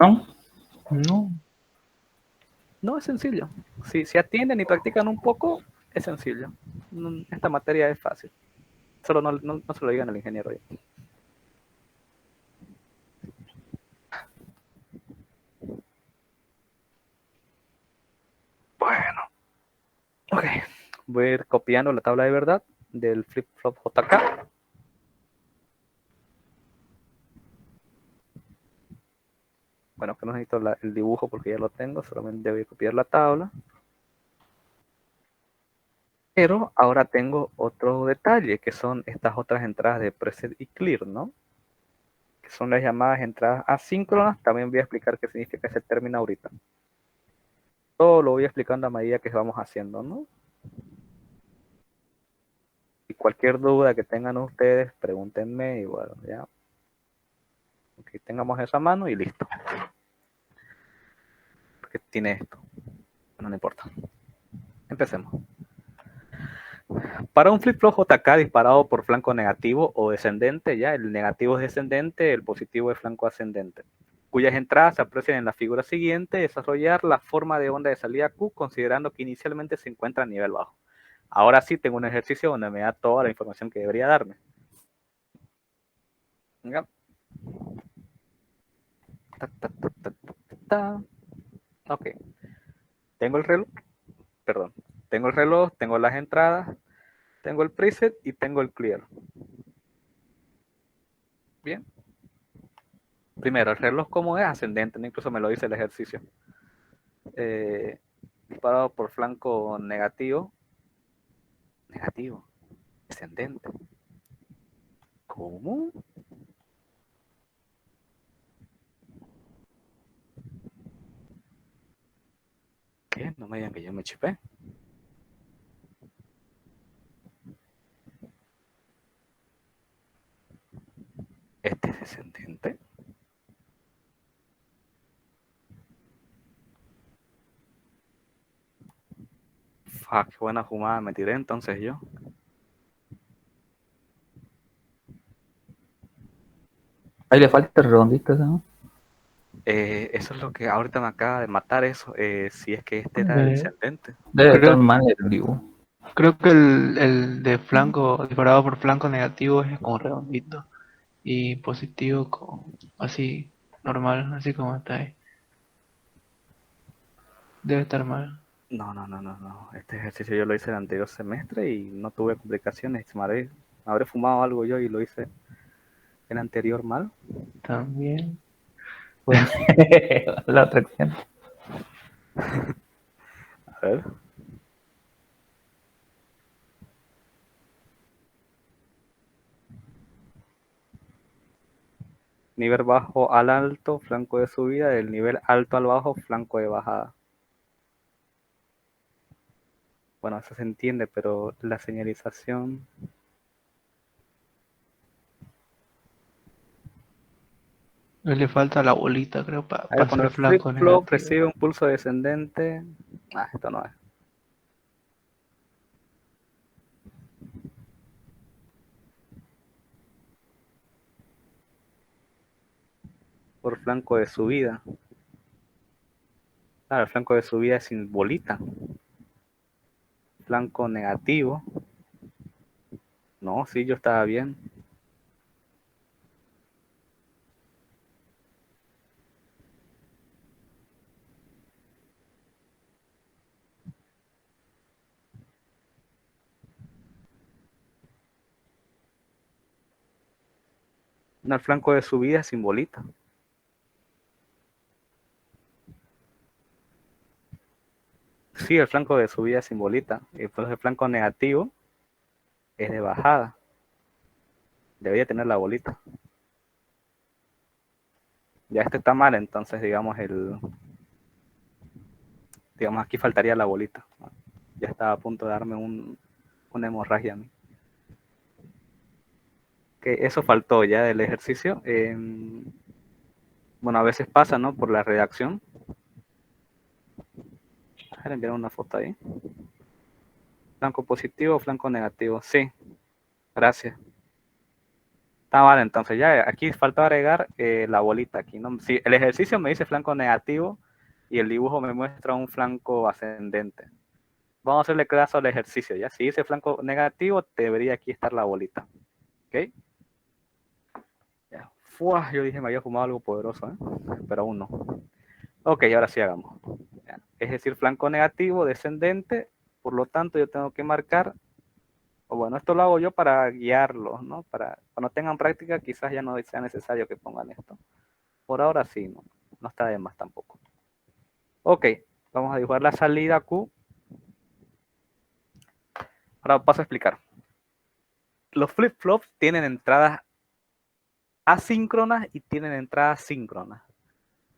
¿No? No, No, es sencillo. Si atienden y practican un poco, es sencillo. Esta materia es fácil. Solo no se lo digan al ingeniero. Ya. Bueno. Ok. Voy a ir copiando la tabla de verdad del flip-flop JK. Bueno, que no necesito el dibujo porque ya lo tengo, solamente voy a copiar la tabla. Pero ahora tengo otro detalle, que son estas otras entradas de preset y clear, ¿no? Que son las llamadas entradas asíncronas. También voy a explicar qué significa ese término ahorita. Todo lo voy explicando a medida que vamos haciendo, ¿no? Y cualquier duda que tengan ustedes, pregúntenme y bueno, ya. Ok, tengamos esa mano y listo. Porque tiene esto. No importa. Empecemos. Para un flip-flop JK disparado por flanco negativo o descendente, ya el negativo es descendente, el positivo es flanco ascendente, cuyas entradas se aprecian en la figura siguiente, desarrollar la forma de onda de salida Q considerando que inicialmente se encuentra a nivel bajo. Ahora sí tengo un ejercicio donde me da toda la información que debería darme. Venga. Ok. Tengo el reloj, perdón. Tengo el reloj, tengo las entradas, tengo el preset y tengo el clear. Bien. Primero, el reloj como es ascendente, ¿no? Incluso me lo dice el ejercicio. Disparado por flanco negativo. Negativo. Descendente. ¿Cómo? ¿Qué? No me digan que yo me chipé. ¿Este es descendente? Fuck, qué buena fumada me tiré entonces yo. Ahí le falta el redondito, ¿no? Eso es lo que ahorita me acaba de matar eso. Si es que este era el descendente. Debe Creo- estar mal el dibujo. creo que el de flanco, disparado por flanco negativo es con redondito. Y positivo con así, normal, así como está ahí. Debe estar mal. No. Este ejercicio yo lo hice el anterior semestre y no tuve complicaciones. Me habré fumado algo yo y lo hice el anterior mal. También. Bueno, la otra acción. A ver. Nivel bajo al alto, flanco de subida, del nivel alto al bajo, flanco de bajada. Bueno, eso se entiende, pero la señalización... Le falta la bolita, creo, para Ahí cuando hacer el flanco flip-flop negativo. recibe un pulso descendente... esto no es. Por flanco de subida. Claro, el flanco de subida es sin bolita. Flanco negativo. No, sí, yo estaba bien. No, el flanco de subida es sin bolita. Sí, el flanco de subida es sin bolita. Y entonces el flanco negativo es de bajada. Debería tener la bolita. Ya este está mal, entonces digamos digamos aquí faltaría la bolita. Ya estaba a punto de darme una hemorragia a mí. Que eso faltó ya del ejercicio. Bueno, a veces pasa, ¿no? Por la redacción. A ver, enviar una foto ahí. Flanco positivo, flanco negativo. Sí, gracias. Está mal, entonces ya aquí falta agregar la bolita aquí, ¿no? Si el ejercicio me dice flanco negativo y el dibujo me muestra un flanco ascendente. Vamos a hacerle caso al ejercicio, ¿ya? Si dice flanco negativo, debería aquí estar la bolita. ¿Ok? Ya. Fua, yo dije me había fumado algo poderoso, ¿eh? Pero aún no. Ok, ahora sí hagamos. Ya. Es decir, flanco negativo, descendente, por lo tanto yo tengo que marcar, o bueno, esto lo hago yo para guiarlos, ¿no? Para cuando tengan práctica quizás ya no sea necesario que pongan esto. Por ahora sí, no está de más tampoco. Ok, vamos a dibujar la salida Q. Ahora paso a explicar. Los flip-flops tienen entradas asíncronas y tienen entradas síncronas.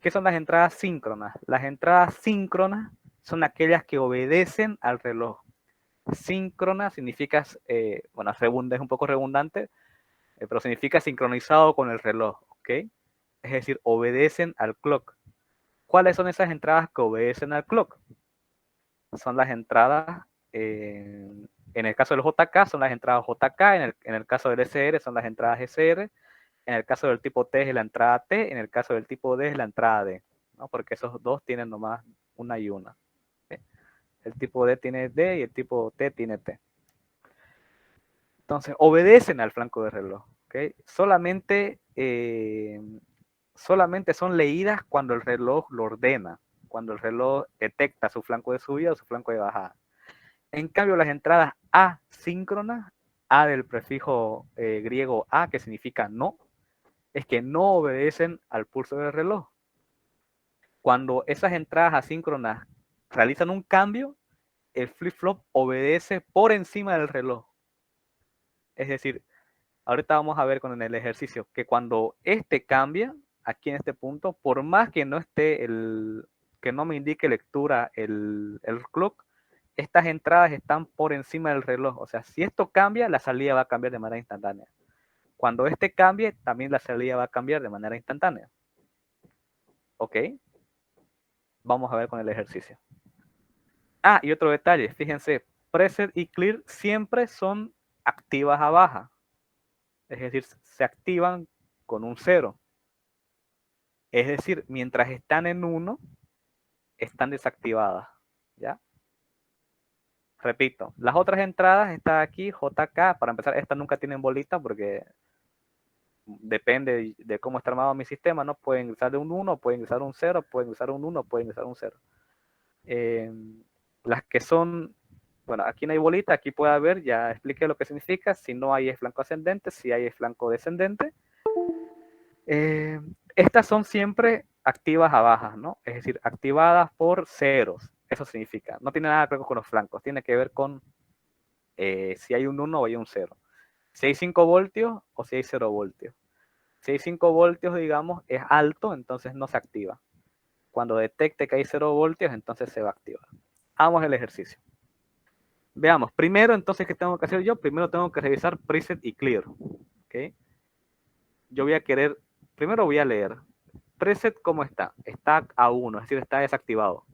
¿Qué son las entradas síncronas? Las entradas síncronas son aquellas que obedecen al reloj. Síncrona significa, bueno, es un poco redundante, pero significa sincronizado con el reloj, ¿ok? Es decir, obedecen al clock. ¿Cuáles son esas entradas que obedecen al clock? Son las entradas, en el caso del JK son las entradas JK, en el caso del SR son las entradas SR, en el caso del tipo T es la entrada T, en el caso del tipo D es la entrada D, ¿no? Porque esos dos tienen nomás una y una. ¿Sí? El tipo D tiene D y el tipo T tiene T. Entonces, obedecen al flanco de reloj. ¿Okay? Solamente son leídas cuando el reloj lo ordena, cuando el reloj detecta su flanco de subida o su flanco de bajada. En cambio, las entradas asíncronas, A del prefijo griego A, que significa no, es que no obedecen al pulso del reloj. Cuando esas entradas asíncronas realizan un cambio, el flip-flop obedece por encima del reloj. Es decir, ahorita vamos a ver con el ejercicio que cuando este cambia, aquí en este punto, por más que no esté que no me indique lectura el clock, estas entradas están por encima del reloj. O sea, si esto cambia, la salida va a cambiar de manera instantánea. Cuando este cambie, también la salida va a cambiar de manera instantánea. ¿Ok? Vamos a ver con el ejercicio. Ah, y otro detalle, fíjense, preset y clear siempre son activas a baja. Es decir, se activan con un 0. Es decir, mientras están en 1, están desactivadas. ¿Ya? Repito, las otras entradas están aquí, JK, para empezar, estas nunca tienen bolita porque depende de cómo está armado mi sistema, ¿no? Pueden ingresar de un 1, pueden ingresar un 0, pueden ingresar un 1, pueden ingresar un 0. Las que son, bueno, aquí no hay bolita, aquí puede haber, ya expliqué lo que significa, si no hay es flanco ascendente, si hay es flanco descendente. Estas son siempre activas a bajas, ¿no? Es decir, activadas por ceros. Eso significa. No tiene nada que ver con los flancos. Tiene que ver con si hay un 1 o hay un 0. Si hay 5 voltios o si hay 0 voltios. Si hay 5 voltios, digamos, es alto, entonces no se activa. Cuando detecte que hay 0 voltios, entonces se va a activar. Hagamos el ejercicio. Veamos. Primero, entonces, ¿qué tengo que hacer yo? Primero tengo que revisar preset y clear. ¿Okay? Yo voy a querer, primero voy a leer. Preset, ¿cómo está? Está a 1, es decir, está desactivado.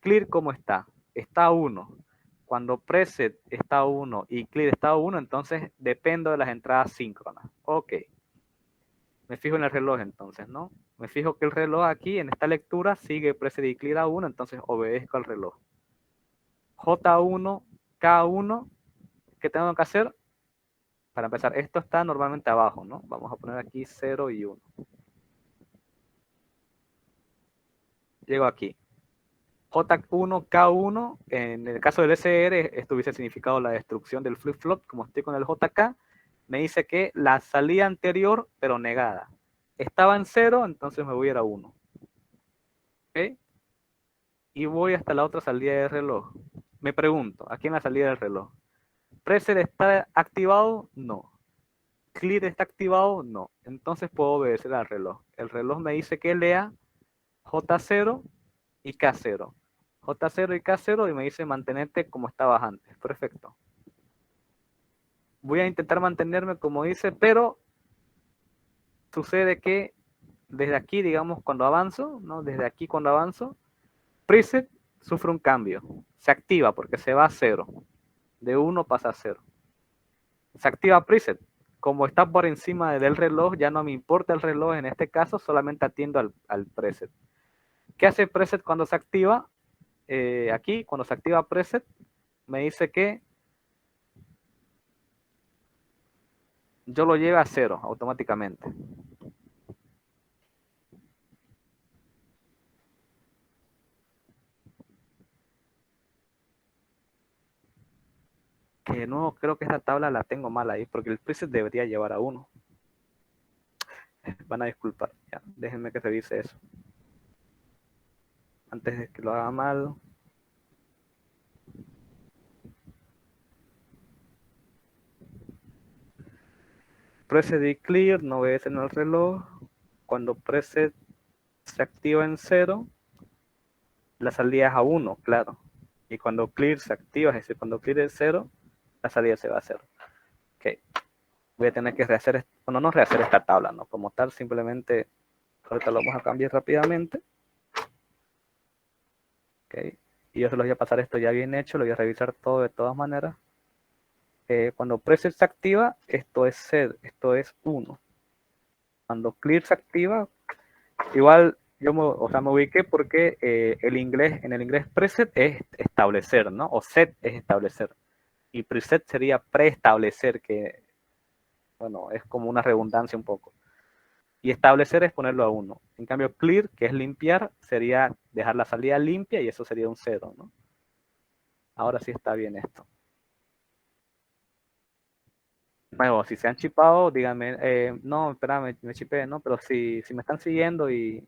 Clear, ¿cómo está? Está a 1. Cuando preset está a 1 y clear está a 1, entonces dependo de las entradas síncronas. Ok. Me fijo en el reloj entonces, ¿no? Me fijo que el reloj aquí, en esta lectura, sigue preset y clear a 1, entonces obedezco al reloj. J1, K1, ¿qué tengo que hacer? Para empezar, esto está normalmente abajo, ¿no? Vamos a poner aquí 0 y 1. Llego aquí. J1, K1, en el caso del SR, esto hubiese significado la destrucción del flip-flop, como estoy con el JK, me dice que la salida anterior, pero negada. Estaba en 0, entonces me voy a ir a 1. ¿Ok? Y voy hasta la otra salida del reloj. Me pregunto, aquí en la salida del reloj, ¿preset está activado? No. ¿Clear está activado? No. Entonces puedo obedecer al reloj. El reloj me dice que lea J0 y K0. J0 y K0 y me dice mantenerte como estabas antes. Perfecto. Voy a intentar mantenerme como dice, pero sucede que desde aquí, digamos, cuando avanzo, ¿no? Desde aquí cuando avanzo, preset sufre un cambio. Se activa porque se va a 0. De 1 pasa a 0. Se activa preset. Como está por encima del reloj, ya no me importa el reloj en este caso, solamente atiendo al preset. ¿Qué hace preset cuando se activa? Aquí, cuando se activa preset, me dice que yo lo lleve a 0 automáticamente. Que no, creo que esta tabla la tengo mal ahí, porque el preset debería llevar a 1. Van a disculpar, ya, déjenme que revise eso. Antes de que lo haga mal. Preset y clear no obedecen al reloj. Cuando preset se activa en 0, la salida es a 1, claro. Y cuando clear se activa, es decir, cuando clear es 0, la salida se va a 0. Ok. Voy a tener que rehacer, bueno, no rehacer esta tabla, ¿no? Como tal, simplemente, ahorita lo vamos a cambiar rápidamente. Ok. Y yo se los voy a pasar esto ya bien hecho, lo voy a revisar todo de todas maneras. Cuando preset se activa, esto es set, esto es 1. Cuando clear se activa, igual yo me ubiqué porque en el inglés preset es establecer, ¿no? O set es establecer. Y preset sería preestablecer, que, bueno, es como una redundancia un poco. Y establecer es ponerlo a 1. En cambio, clear, que es limpiar, sería dejar la salida limpia y eso sería un 0, ¿no? Ahora sí está bien esto. Bueno, si se han chipado, díganme, no, espérame, me chipé, ¿no? Pero si me están siguiendo y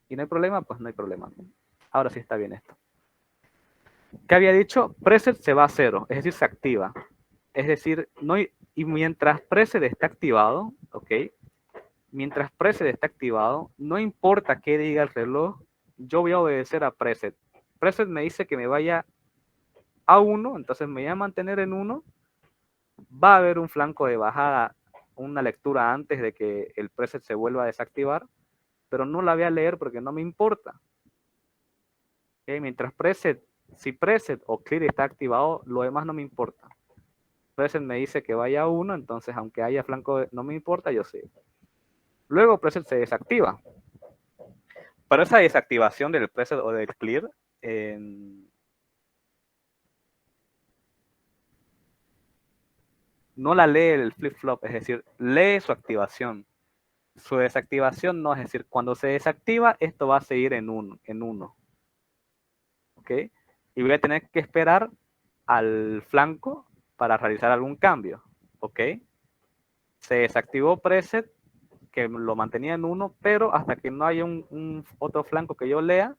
no hay problema, pues no hay problema, ¿no? Ahora sí está bien esto. ¿Qué había dicho? Preset se va a 0, es decir, se activa. Es decir, y mientras preset está activado, ¿ok? Mientras preset está activado, no importa qué diga el reloj, yo voy a obedecer a preset. Preset me dice que me vaya a 1, entonces me voy a mantener en 1. Va a haber un flanco de bajada, una lectura antes de que el preset se vuelva a desactivar, pero no la voy a leer porque no me importa. ¿Okay? Mientras si preset o clear está activado, lo demás no me importa. Preset me dice que vaya a 1, entonces aunque haya flanco, no me importa, yo sé. Luego preset se desactiva. Pero esa desactivación del preset o del clear, no la lee el flip-flop, es decir, lee su activación. Su desactivación no, es decir, cuando se desactiva, esto va a seguir en 1. ¿Ok? Y voy a tener que esperar al flanco para realizar algún cambio. ¿Ok? Se desactivó preset, que lo mantenía en 1, pero hasta que no haya un otro flanco que yo lea,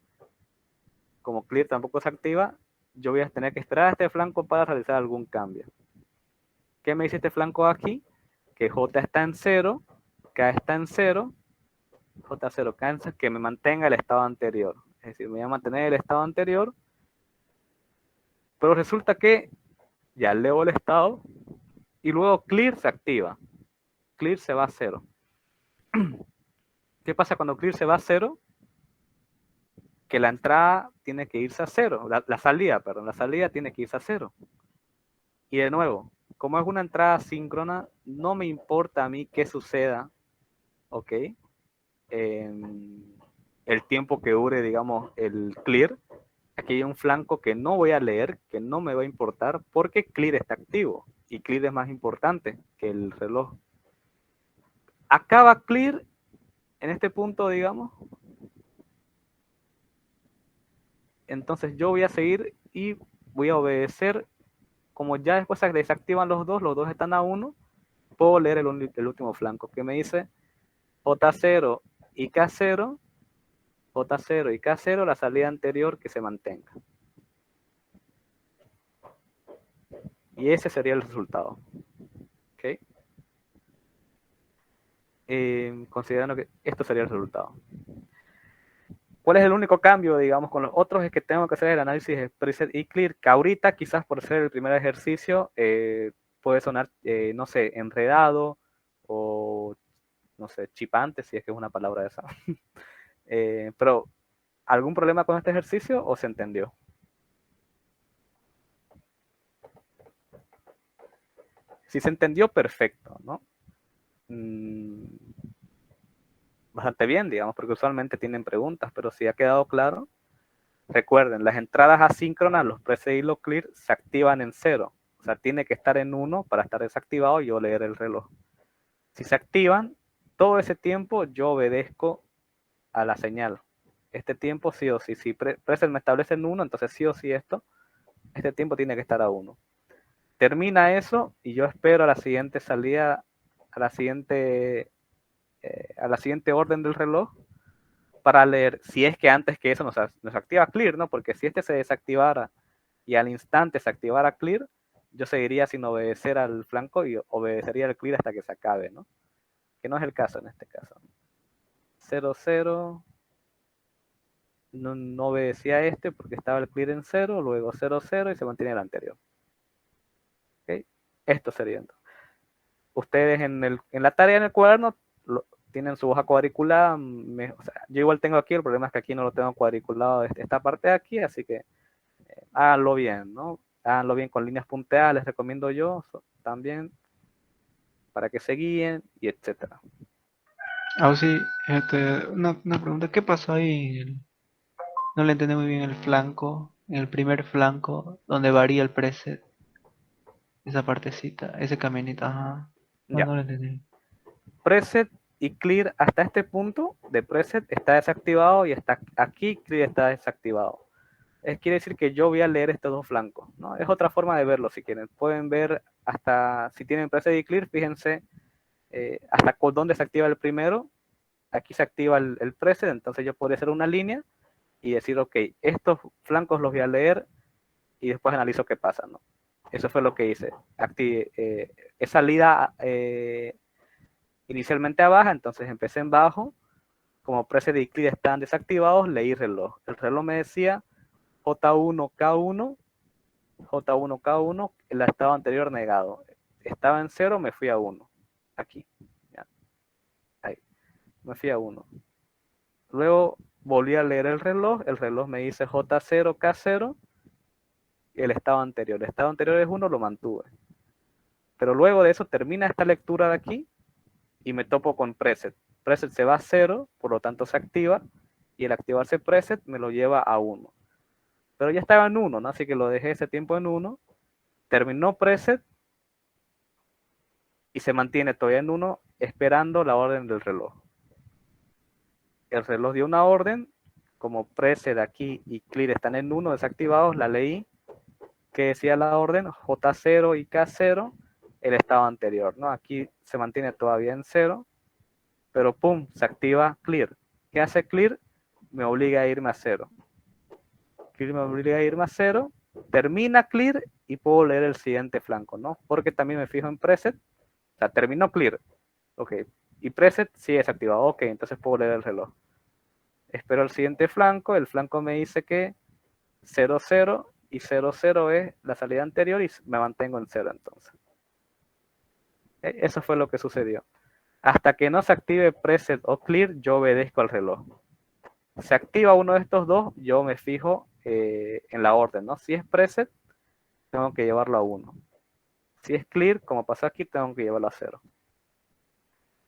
como clear tampoco se activa, yo voy a tener que esperar a este flanco para realizar algún cambio. ¿Qué me dice este flanco aquí? Que J está en 0, K está en 0, J0, K, que me mantenga el estado anterior. Es decir, me voy a mantener el estado anterior, pero resulta que ya leo el estado y luego clear se activa. Clear se va a 0. ¿Qué pasa cuando clear se va a 0? Que la entrada tiene que irse a 0. La salida tiene que irse a 0. Y de nuevo, como es una entrada síncrona, no me importa a mí qué suceda, ¿ok? El tiempo que dure, digamos, el clear. Aquí hay un flanco que no voy a leer, que no me va a importar, porque clear está activo. Y clear es más importante que el reloj. Acaba clear en este punto, digamos. Entonces yo voy a seguir y voy a obedecer. Como ya después se desactivan los dos están a 1, puedo leer el último flanco, que me dice J0 y K0, J0 y K0, la salida anterior que se mantenga. Y ese sería el resultado. ¿Ok? Considerando que esto sería el resultado. ¿Cuál es el único cambio, digamos, con los otros? Es que tengo que hacer el análisis de preset y clear, que ahorita, quizás por ser el primer ejercicio, puede sonar, no sé, enredado o, no sé, chipante, si es que es una palabra esa. Pero, ¿algún problema con este ejercicio o se entendió? Si se entendió, perfecto, ¿no? Bastante bien, digamos, porque usualmente tienen preguntas, pero si ha quedado claro, recuerden, las entradas asíncronas, los preset y los clear, se activan en 0. O sea, tiene que estar en 1 para estar desactivado y yo leer el reloj. Si se activan, todo ese tiempo yo obedezco a la señal. Este tiempo sí o sí, si preset me establece en 1, entonces sí o sí este tiempo tiene que estar a 1. Termina eso y yo espero a la siguiente salida, a la siguiente orden del reloj para leer, si es que antes que eso nos activa clear, ¿no? Porque si este se desactivara y al instante se activara clear, yo seguiría sin obedecer al flanco y obedecería al clear hasta que se acabe, ¿no? Que no es el caso en este caso. 0-0, no obedecía a este porque estaba el clear en 0, luego 0-0 y se mantiene el anterior. ¿Okay? Esto sería entonces. Ustedes en la tarea en el cuaderno tienen su hoja cuadriculada. O sea, yo igual tengo aquí, el problema es que aquí no lo tengo cuadriculado esta parte de aquí, así que háganlo bien, ¿no? Háganlo bien con líneas punteadas, les recomiendo yo también, para que se guíen y etcétera. Sí, una pregunta, ¿qué pasó ahí? No le entendí muy bien el flanco, en el primer flanco, donde varía el preset, esa partecita, ese caminito, ajá. No, Ya. no lo entendí. Preset y clear hasta este punto de preset está desactivado y hasta aquí clear está desactivado. Quiere decir que yo voy a leer estos dos flancos, ¿no? Es otra forma de verlo si quieren. Pueden ver hasta, si tienen preset y clear, fíjense hasta dónde se activa el primero. Aquí se activa el preset, entonces yo podría hacer una línea y decir, ok, estos flancos los voy a leer y después analizo qué pasa, ¿no? Eso fue lo que hice. Es salida inicialmente a baja, entonces empecé en bajo. Como preset y clear están desactivados, leí reloj. El reloj me decía J1K1, J1K1, el estado anterior negado. Estaba en 0, me fui a 1. Aquí. Ya. Ahí. Me fui a 1. Luego volví a leer el reloj me dice J0K0 y el estado anterior. El estado anterior es 1, lo mantuve. Pero luego de eso termina esta lectura de aquí y me topo con preset. Preset se va a 0, por lo tanto se activa, y el activarse preset me lo lleva a 1. Pero ya estaba en 1, ¿no? Así que lo dejé ese tiempo en 1. Terminó preset y se mantiene todavía en 1 esperando la orden del reloj. El reloj dio una orden, como preset aquí y clear están en 1 desactivados, la leí, que decía la orden J0 y K0, el estado anterior, ¿no? Aquí se mantiene todavía en 0, pero pum, se activa clear. ¿Qué hace clear? Me obliga a irme a 0. Clear me obliga a irme a 0, termina clear y puedo leer el siguiente flanco, ¿no? Porque también me fijo en preset, o sea, terminó clear, ok, y preset sigue desactivado, ok, entonces puedo leer el reloj. Espero el siguiente flanco, el flanco me dice que 0-0 y 0-0 es la salida anterior y me mantengo en 0 entonces. Eso fue lo que sucedió. Hasta que no se active preset o clear, yo obedezco al reloj. Se activa uno de estos dos, yo me fijo en la orden, ¿no? Si es preset, tengo que llevarlo a 1. Si es clear, como pasó aquí, tengo que llevarlo a 0.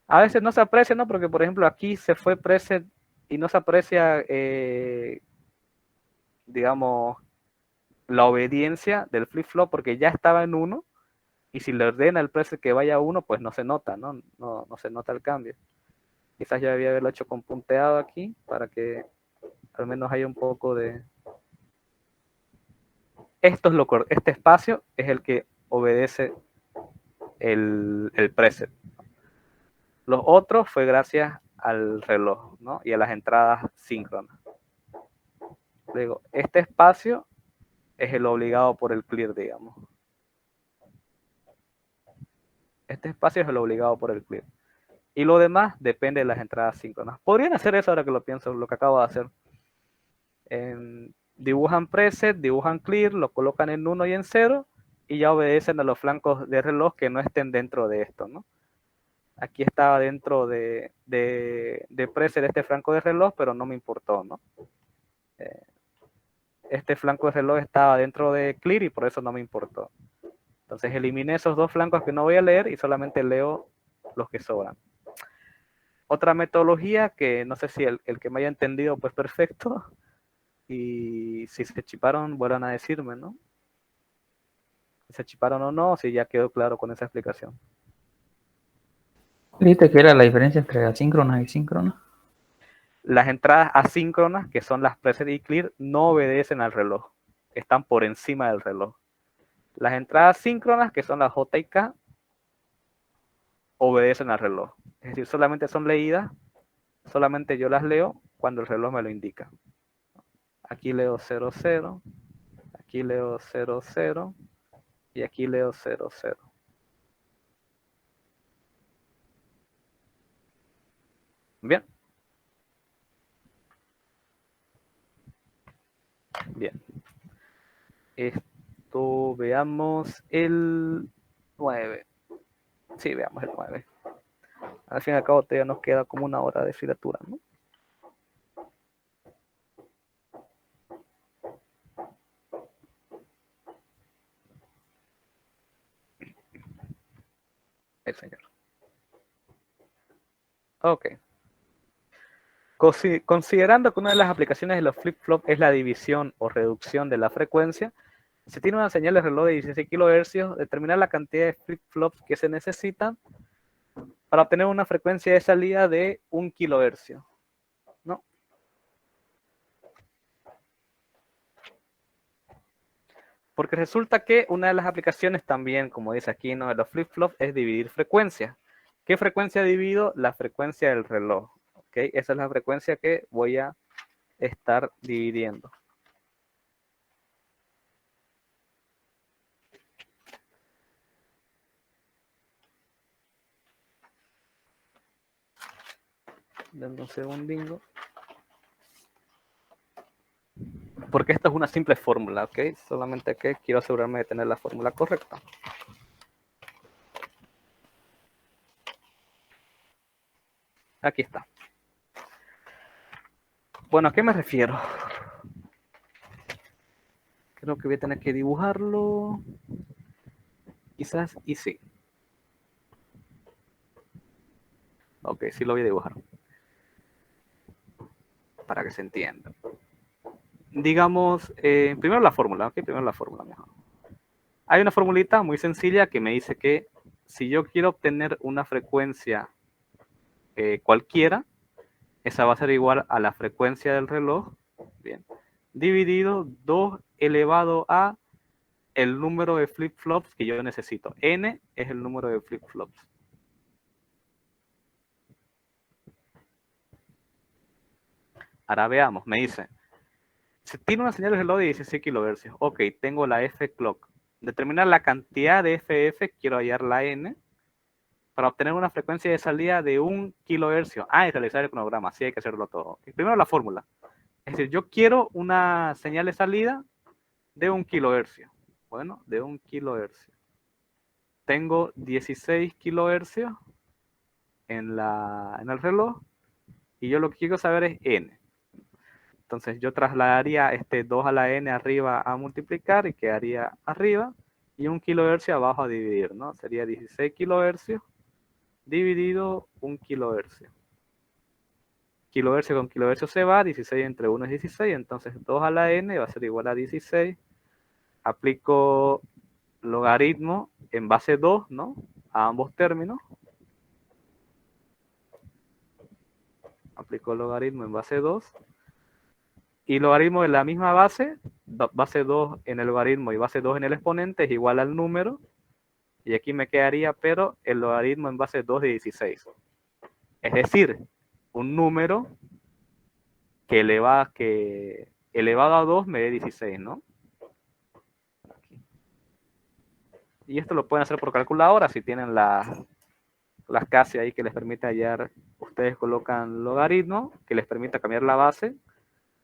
A veces no se aprecia, ¿no? Porque, por ejemplo, aquí se fue preset y no se aprecia, digamos, la obediencia del flip-flop porque ya estaba en 1 y si le ordena el preset que vaya a 1, pues no se nota, ¿no? No se nota el cambio. Quizás ya debía haberlo hecho con punteado aquí para que al menos haya un poco de... Este espacio es el que obedece el preset. Los otros fue gracias al reloj, ¿no? Y a las entradas síncronas. Luego, este espacio es el obligado por el clear, digamos. Este espacio es el obligado por el clear. Y lo demás depende de las entradas síncronas. Podrían hacer eso ahora que lo pienso, lo que acabo de hacer. Dibujan preset, dibujan clear, lo colocan en 1 y en 0 y ya obedecen a los flancos de reloj que no estén dentro de esto, ¿no? Aquí estaba dentro de preset este flanco de reloj, pero no me importó, ¿no? Este flanco de reloj estaba dentro de clear y por eso no me importó. Entonces eliminé esos dos flancos que no voy a leer y solamente leo los que sobran. Otra metodología que no sé si el que me haya entendido, pues perfecto. Y si se chiparon, vuelvan a decirme, ¿no? Si se chiparon o no, si ya quedó claro con esa explicación. ¿Viste que era la diferencia entre asíncronas y síncronas? Las entradas asíncronas, que son las preset y clear, no obedecen al reloj. Están por encima del reloj. Las entradas síncronas, que son las J y K, obedecen al reloj. Es decir, solamente son leídas, solamente yo las leo cuando el reloj me lo indica. Aquí leo 00, aquí leo 00 y aquí leo 00. Bien. Bien. Esto, veamos el 9. Sí, veamos el 9. Al fin y al cabo todavía nos queda como una hora de filatura, ¿no? El señor. Ok. Considerando que una de las aplicaciones de los flip-flop es la división o reducción de la frecuencia, se tiene una señal de reloj de 16 kHz, determinar la cantidad de flip-flops que se necesitan para obtener una frecuencia de salida de 1 kHz, ¿no? Porque resulta que una de las aplicaciones también, como dice aquí, ¿no?, de los flip-flops es dividir frecuencias. ¿Qué frecuencia divido? La frecuencia del reloj. ¿Okay? Esa es la frecuencia que voy a estar dividiendo. Dame un segundingo. Porque esta es una simple fórmula, ¿ok? Solamente que quiero asegurarme de tener la fórmula correcta. Aquí está. Bueno, ¿a qué me refiero? Creo que voy a tener que dibujarlo. Quizás, y sí. Ok, sí lo voy a dibujar. Para que se entienda. Digamos, primero la fórmula, ¿ok? Primero la fórmula mejor. Hay una formulita muy sencilla que me dice que si yo quiero obtener una frecuencia cualquiera, esa va a ser igual a la frecuencia del reloj, bien, dividido 2 elevado a el número de flip-flops que yo necesito. N es el número de flip-flops. Ahora veamos, me dice, si tiene una señal de reloj de 16 kHz, ok, tengo la F clock. Determinar la cantidad de FF, quiero hallar la N, para obtener una frecuencia de salida de 1 kHz. Y realizar el cronograma, sí hay que hacerlo todo. Primero la fórmula. Es decir, yo quiero una señal de salida de 1 kHz. Bueno, de 1 kHz. Tengo 16 kHz en el reloj y yo lo que quiero saber es N. Entonces yo trasladaría este 2 a la N arriba a multiplicar y quedaría arriba y 1 kHz abajo a dividir, ¿no? Sería 16 kHz dividido 1 kHz. Kilohercio con kilohercio se va, 16 entre 1 es 16, entonces 2 a la N va a ser igual a 16. Aplico logaritmo en base 2, ¿no? A ambos términos. Aplico logaritmo en base 2. Y logaritmo en la misma base 2 en el logaritmo y base 2 en el exponente es igual al número. Y aquí me quedaría, pero el logaritmo en base 2 de 16. Es decir, un número que elevado a 2 me dé 16, ¿no? Aquí. Y esto lo pueden hacer por calculadora si tienen las CASI ahí que les permite hallar. Ustedes colocan logaritmo que les permite cambiar la base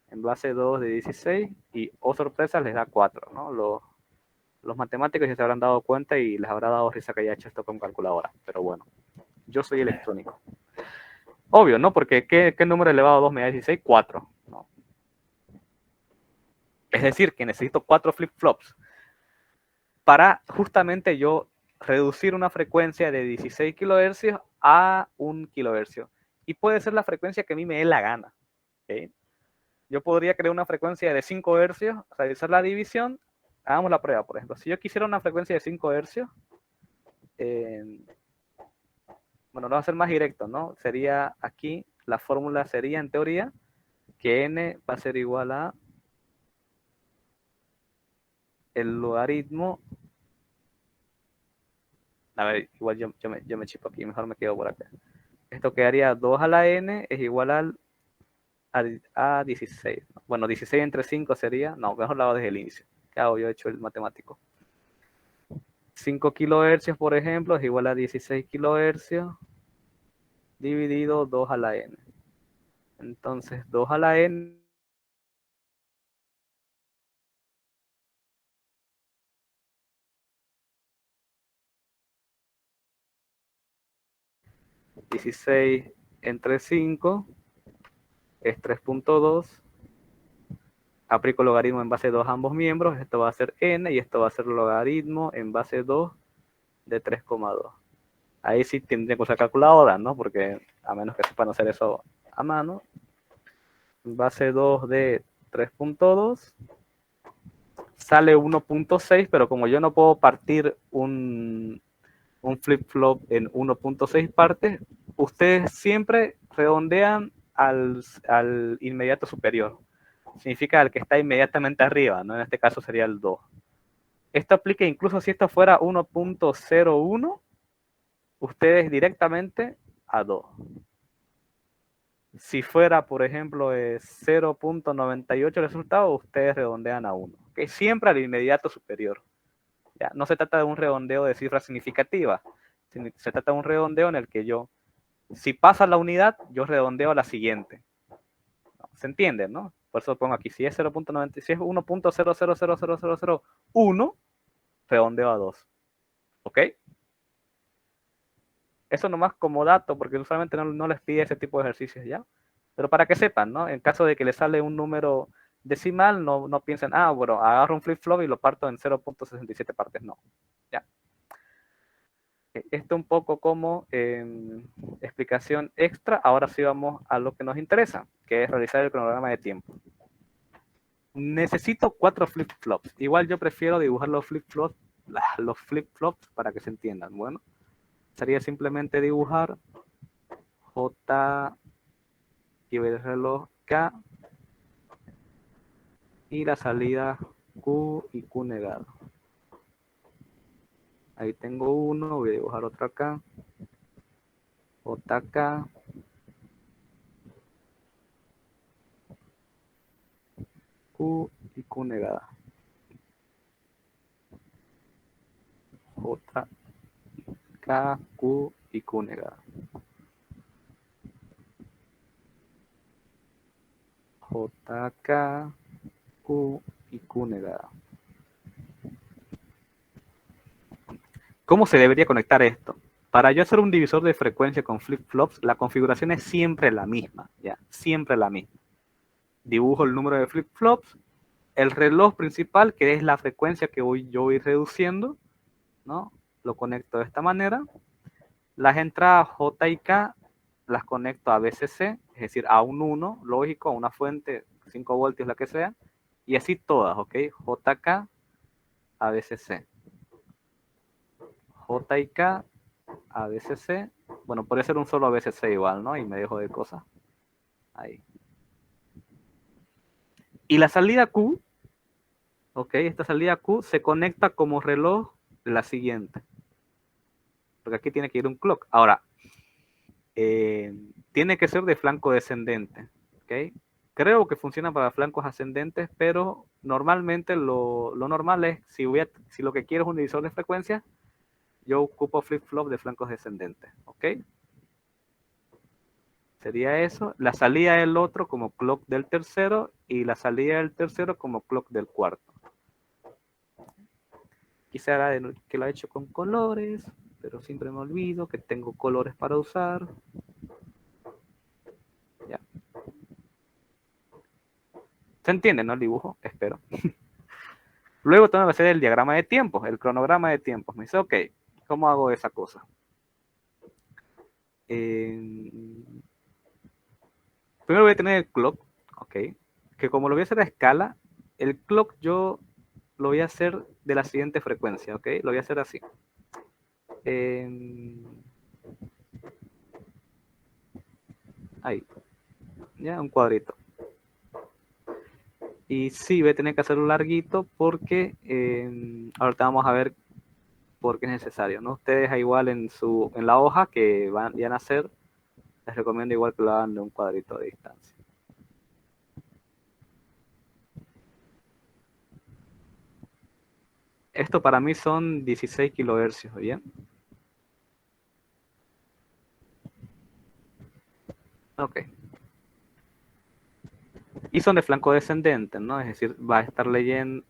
en base 2 de 16 y, oh sorpresa, les da 4, ¿no? Los matemáticos ya se habrán dado cuenta y les habrá dado risa que haya hecho esto con calculadora, pero bueno, yo soy electrónico. Obvio, ¿no? Porque ¿qué número elevado a 2 me da 16? 4, ¿no? Es decir, que necesito 4 flip-flops. para justamente yo reducir una frecuencia de 16 kHz a 1 kHz. Y puede ser la frecuencia que a mí me dé la gana. ¿Okay? Yo podría crear una frecuencia de 5 Hz, realizar la división. Hagamos la prueba, por ejemplo. Si yo quisiera una frecuencia de 5 Hz, bueno, lo va a hacer más directo, ¿no? Sería aquí, la fórmula sería en teoría que n va a ser igual a el logaritmo. A ver, igual yo me chipo aquí, mejor me quedo por acá. Esto quedaría 2 a la n es igual a 16. Bueno, 16 entre 5 sería, no, mejor lo hago desde el inicio. ¿Qué hago? Yo he hecho el matemático. 5 kHz, por ejemplo, es igual a 16 kHz dividido 2 a la n. Entonces, 2 a la n (16 entre 5 es 3.2). Aplico logaritmo en base 2 a ambos miembros. Esto va a ser n y esto va a ser logaritmo en base 2 de 3,2. Ahí sí tendría que usar calculadora, ¿no? Porque a menos que sepan hacer eso a mano. Base 2 de 3.2 sale 1.6, pero como yo no puedo partir un flip-flop en 1.6 partes, ustedes siempre redondean al inmediato superior. Significa al que está inmediatamente arriba, ¿no? En este caso sería el 2. Esto aplica incluso si esto fuera 1.01, ustedes directamente a 2. Si fuera, por ejemplo, 0.98 el resultado, ustedes redondean a 1. ¿Okay? Siempre al inmediato superior. ¿Ya? No se trata de un redondeo de cifras significativas. Se trata de un redondeo en el que yo, si pasa la unidad, yo redondeo a la siguiente. ¿Se entiende, no? Por eso pongo aquí, si es 0.90, si es 1.0000001, redondeo a 2. ¿Ok? Eso nomás como dato, porque usualmente no les pide ese tipo de ejercicios, ¿ya? Pero para que sepan, ¿no? En caso de que les sale un número decimal, no piensen, bueno, agarro un flip-flop y lo parto en 0.67 partes. No, ¿ya? Esto un poco como explicación extra. Ahora sí vamos a lo que nos interesa, que es realizar el cronograma de tiempo. Necesito 4 flip-flops. Igual yo prefiero dibujar los flip-flops para que se entiendan. Bueno, sería simplemente dibujar J y el reloj K y la salida Q y Q negado. Ahí tengo uno, voy a dibujar otro acá. JK. Q y Q negada. JK, Q y Q negada. JK, Q y Q negada. ¿Cómo se debería conectar esto? Para yo hacer un divisor de frecuencia con flip-flops, la configuración es siempre la misma, ¿ya? Siempre la misma. Dibujo el número de flip-flops, el reloj principal, que es la frecuencia que yo voy reduciendo, ¿no? Lo conecto de esta manera. Las entradas J y K las conecto a VCC, es decir, a un 1, lógico, a una fuente, 5 voltios, la que sea, y así todas, ¿ok? JK a VCC. J y K a VCC. Bueno, puede ser un solo VCC igual, ¿no? Y me dejo de cosas. Ahí. Y la salida Q, ok, esta salida Q se conecta como reloj la siguiente. Porque aquí tiene que ir un clock. Ahora, tiene que ser de flanco descendente, ¿ok? Creo que funciona para flancos ascendentes, pero normalmente lo normal es, si lo que quiero es un divisor de frecuencia, yo ocupo flip-flop de flancos descendentes, ¿ok? Sería eso. La salida del otro como clock del tercero y la salida del tercero como clock del cuarto. Quisiera que lo he hecho con colores, pero siempre me olvido que tengo colores para usar. Ya. ¿Se entiende, no, el dibujo? Espero. Luego tengo que hacer el diagrama de tiempos, el cronograma de tiempos. Me dice, ok, ¿cómo hago esa cosa? Primero voy a tener el clock, ok, que como lo voy a hacer a escala, el clock yo lo voy a hacer de la siguiente frecuencia, ok, lo voy a hacer así. Ahí, ya, un cuadrito. Y sí, voy a tener que hacerlo larguito porque ahorita vamos a ver por qué es necesario, ¿no? Ustedes igual en la hoja que van a hacer, les recomiendo igual que lo hagan de un cuadrito de distancia. Esto para mí son 16 kilohercios, ¿bien? Ok. Y son de flanco descendente, ¿no? Es decir, va a estar leyendo,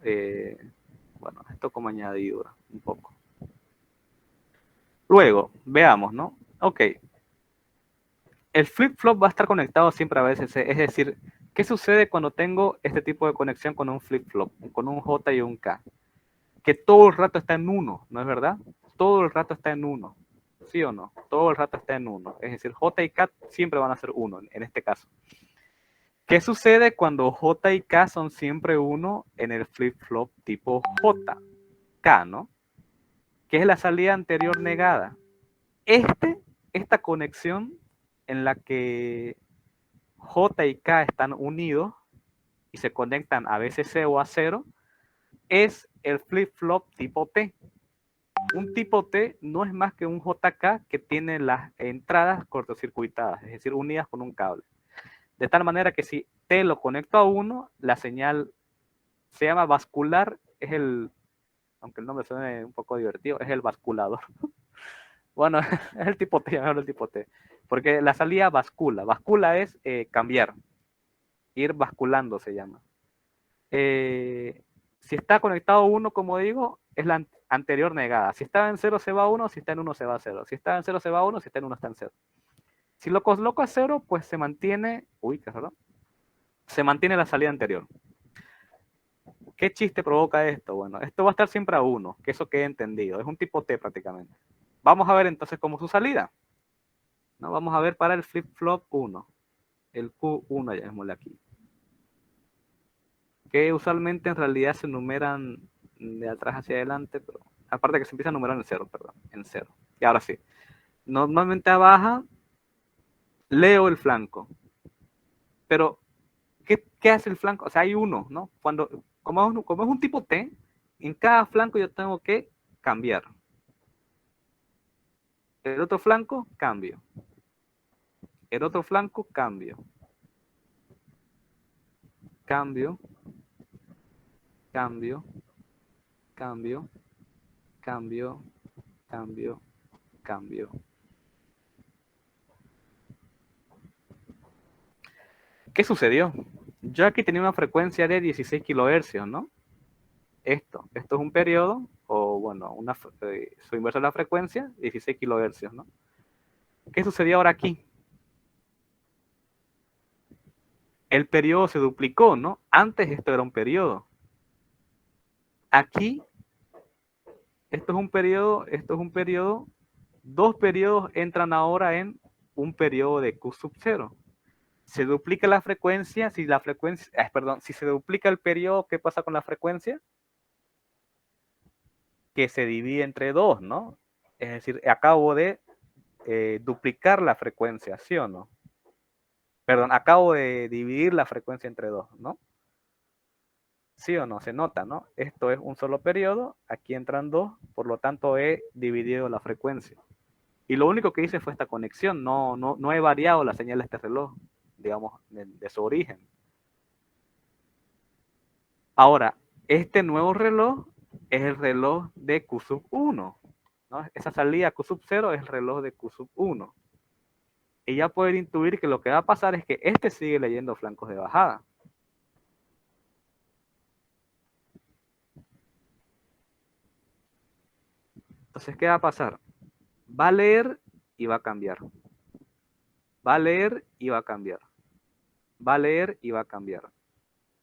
bueno, esto como añadidura, un poco. Luego, veamos, ¿no? Ok. El flip-flop va a estar conectado siempre a VSC, es decir, ¿qué sucede cuando tengo este tipo de conexión con un flip-flop, con un J y un K? Que todo el rato está en 1, ¿no es verdad? Todo el rato está en 1, ¿sí o no? Todo el rato está en 1, es decir, J y K siempre van a ser 1 en este caso. ¿Qué sucede cuando J y K son siempre 1 en el flip-flop tipo J? K, ¿no? ¿Qué es la salida anterior negada? Esta conexión en la que J y K están unidos y se conectan a VCC o a 0 es el flip-flop tipo T. Un tipo T no es más que un JK que tiene las entradas cortocircuitadas, es decir, unidas con un cable. De tal manera que si T lo conecto a 1, la señal se llama bascular, es el, aunque el nombre suene un poco divertido, es el basculador. Bueno, es el tipo T, llamémoslo el tipo T. Porque la salida bascula. Bascula es cambiar. Ir basculando se llama. Si está conectado a 1, como digo, es la anterior negada. Si está en 0 se va a 1, si está en 1 se va a 0. Si está en 0 se va a 1, si está en 1 está en 0. Si lo coloco a 0, pues se mantiene... Uy, ¿qué es verdad? Se mantiene la salida anterior. ¿Qué chiste provoca esto? Bueno, esto va a estar siempre a 1, que eso quede entendido. Es un tipo T prácticamente. Vamos a ver entonces cómo su salida. ¿No? Vamos a ver para el flip-flop 1. El Q1, llamémosle aquí. Que usualmente en realidad se numeran de atrás hacia adelante, pero aparte que se empieza a numerar en 0, perdón, en 0. Y ahora sí. Normalmente a baja leo el flanco. Pero, ¿qué hace el flanco? O sea, hay uno, ¿no? Como es un tipo T, en cada flanco yo tengo que cambiar. El otro flanco, cambio. El otro flanco, cambio. Cambio. Cambio. Cambio. Cambio. Cambio. Cambio. ¿Qué sucedió? Yo aquí tenía una frecuencia de 16 kilohercios, ¿no? Esto es un periodo, o bueno, su inverso de la frecuencia, 16 kilohercios, ¿no? ¿Qué sucedió ahora aquí? El periodo se duplicó, ¿no? Antes esto era un periodo. Aquí, esto es un periodo, dos periodos entran ahora en un periodo de Q sub 0. Se duplica la frecuencia, si se duplica el periodo, ¿qué pasa con la frecuencia? Que se divide entre 2, ¿no? Es decir, acabo de duplicar la frecuencia, ¿sí o no? Perdón, acabo de dividir la frecuencia entre 2, ¿no? ¿Sí o no? Se nota, ¿no? Esto es un solo periodo, aquí entran 2, por lo tanto he dividido la frecuencia. Y lo único que hice fue esta conexión, no he variado la señal de este reloj, digamos, de su origen. Ahora, este nuevo reloj es el reloj de Q sub 1, ¿no? Esa salida Q sub 0 es el reloj de Q sub 1. Y ya pueden intuir que lo que va a pasar es que este sigue leyendo flancos de bajada. Entonces, ¿qué va a pasar? Va a leer y va a cambiar. Va a leer y va a cambiar. Va a leer y va a cambiar.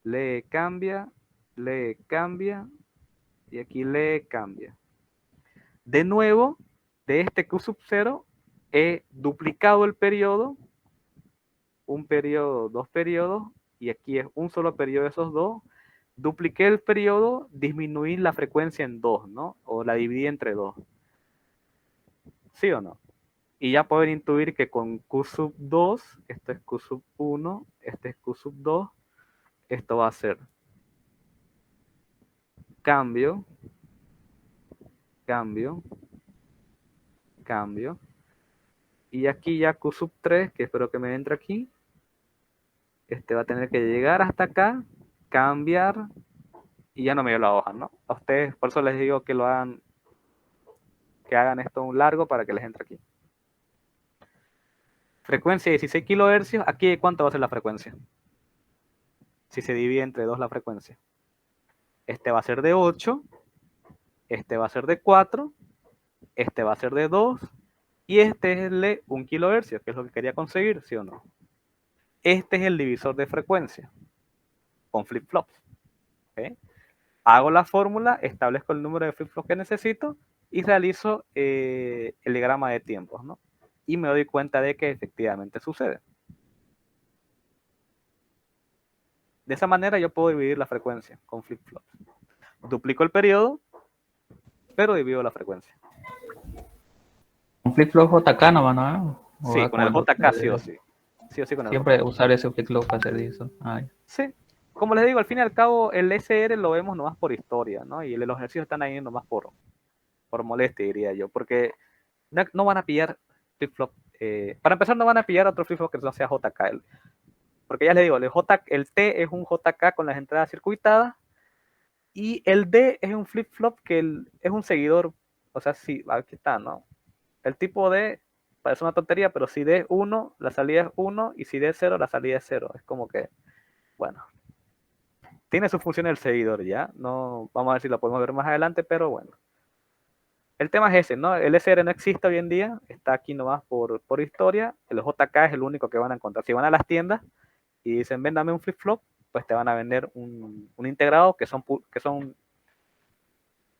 Lee, cambia, lee, cambia, y aquí le cambia. De nuevo, de este Q sub 0 he duplicado el periodo, un periodo, dos periodos, y aquí es un solo periodo de esos dos. Dupliqué el periodo, disminuí la frecuencia en 2, ¿no? O la dividí entre 2. ¿Sí o no? Y ya pueden intuir que con Q sub 2, esto es Q sub 1, este es Q sub 2, esto va a ser cambio, cambio, cambio. Y aquí ya Q sub 3, que espero que me entre aquí, este va a tener que llegar hasta acá, cambiar, y ya no me dio la hoja, ¿no? A ustedes, por eso les digo que lo hagan, que hagan esto un largo para que les entre aquí. Frecuencia 16 kHz, aquí ¿cuánto va a ser la frecuencia? Si se divide entre 2 la frecuencia. Este va a ser de 8, este va a ser de 4, este va a ser de 2, y este es el de 1 kHz, que es lo que quería conseguir, ¿sí o no? Este es el divisor de frecuencia, con flip-flops. ¿Okay? Hago la fórmula, establezco el número de flip-flops que necesito, y realizo el diagrama de tiempos, ¿no? Y me doy cuenta de que efectivamente sucede. De esa manera yo puedo dividir la frecuencia con flip-flops. Duplico el periodo, pero divido la frecuencia. Un flip-flop JK no van a. Sí, con el JK sí o sí. Sí o sí con el Siempre JK. usar ese flip-flop para hacer eso. Ay. Sí. Como les digo, al fin y al cabo, el SR lo vemos nomás por historia, ¿no? Y los ejercicios están ahí nomás por molestia, diría yo. Porque no van a pillar flip-flop. Para empezar, no van a pillar otro flip-flop que no sea JK. Porque ya les digo, el T es un JK con las entradas circuitadas. Y el D es un flip-flop que es un seguidor. O sea, sí, aquí está, ¿no? El tipo D parece una tontería, pero si D es 1, la salida es 1, y si D es 0, la salida es 0. Es como que, bueno, tiene su función el seguidor ya. No, vamos a ver si lo podemos ver más adelante, pero bueno. El tema es ese, ¿no? El SR no existe hoy en día, está aquí nomás por historia. El JK es el único que van a encontrar. Si van a las tiendas y dicen, véndame un flip-flop, pues te van a vender un integrado que son,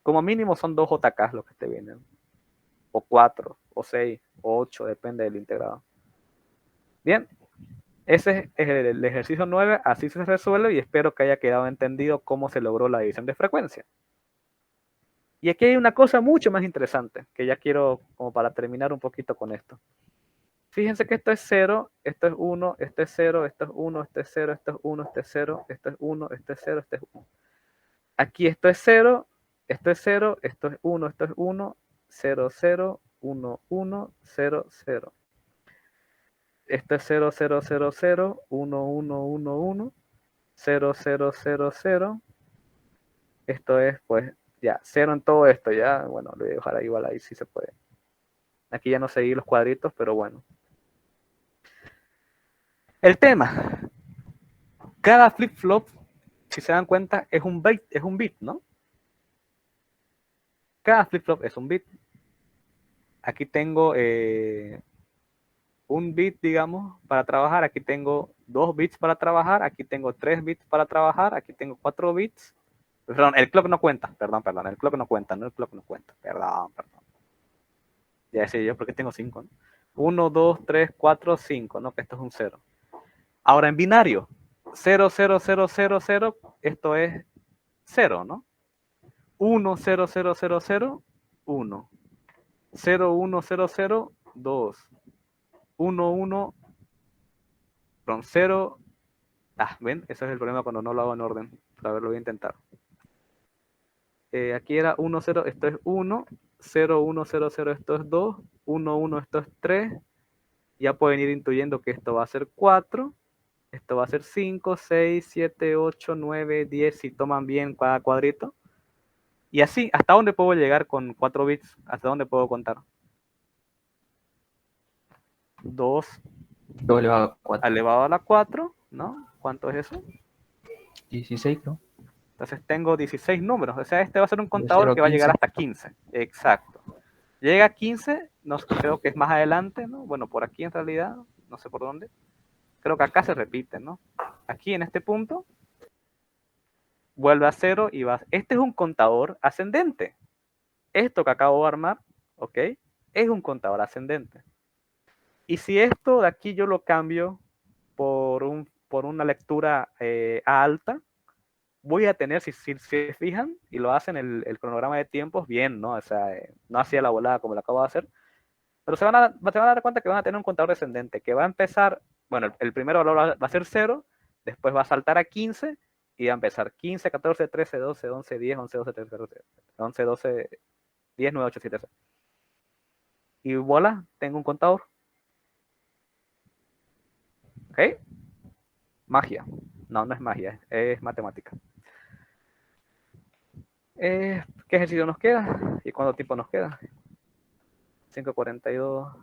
como mínimo son 2 JKs los que te vienen. O 4, o 6, o 8, depende del integrado. Bien, ese es el ejercicio 9, así se resuelve y espero que haya quedado entendido cómo se logró la división de frecuencia. Y aquí hay una cosa mucho más interesante, que ya quiero como para terminar un poquito con esto. Fíjense que esto es 0, esto es 1, esto es 0, esto es 1, esto es 0, esto es 1, esto es 0, esto es 1, esto es 0, esto es 1. Aquí esto es 0, esto es 0, esto es 1, esto es 1, 0, 0, 1, 1, 0, 0. Esto es 0, 0, 0, 0, 1, 1, 1, 1, 0, 0, 0, 0. Esto es, pues, ya, 0 en todo esto, ya. Bueno, lo voy a dejar ahí igual, ahí sí se puede. Aquí ya no seguí los cuadritos, pero bueno. El tema. Cada flip-flop, si se dan cuenta, es un bit, ¿no? Cada flip-flop es un bit. Aquí tengo un bit, digamos, para trabajar. Aquí tengo 2 bits para trabajar. Aquí tengo 3 bits para trabajar. Aquí tengo 4 bits. Perdón, el clock no cuenta. Perdón, el clock no cuenta. No, el clock no cuenta. Perdón. Ya sé yo porque tengo 5, ¿no? 1, 2, 3, 4, 5, ¿no? Que esto es un 0. Ahora en binario. 0, 0, 0, 0, 0. Esto es 0, ¿no? 1, 0, 0, 0, 0, 1. 0, 1, 0, 0, 2. 1, 1, perdón, 0. ¿Ven? Ese es el problema cuando no lo hago en orden. A ver, lo voy a intentar. Aquí era 1, 0, esto es 1. 0, 1, 0, 0, esto es 2. 1, 1, esto es 3. Ya pueden ir intuyendo que esto va a ser 4. Esto va a ser 5, 6, 7, 8, 9, 10. Si toman bien cada cuadrito. Y así, ¿hasta dónde puedo llegar con 4 bits? ¿Hasta dónde puedo contar? 2 elevado a 4. elevado a la 4, ¿no? ¿Cuánto es eso? 16, ¿no? Entonces tengo 16 números. O sea, este va a ser un contador 0 a que va a llegar 15. hasta 15. Exacto. Llega a 15, no creo que es más adelante, ¿no? Bueno, por aquí en realidad, no sé por dónde. Creo que acá se repite, ¿no? Aquí en este punto vuelve a 0 y va. Este es un contador ascendente. Esto que acabo de armar, ¿ok? Es un contador ascendente. Y si esto de aquí yo lo cambio por una lectura a alta, voy a tener, si se fijan y lo hacen el cronograma de tiempos, bien, ¿no? O sea, no hacía la volada como lo acabo de hacer, pero se van a dar cuenta que van a tener un contador descendente, que va a empezar, bueno, el primer valor va a ser 0, después va a saltar a 15, y va a empezar 15, 14, 13, 12, 11, 10, 11, 12, 13, 14, 11, 12, 10, 9, 8, 7, 6. Y voilà, tengo un contador. ¿Ok? Magia. No, no es magia, es matemática. ¿Qué ejercicio nos queda? ¿Y cuánto tiempo nos queda? 5:42.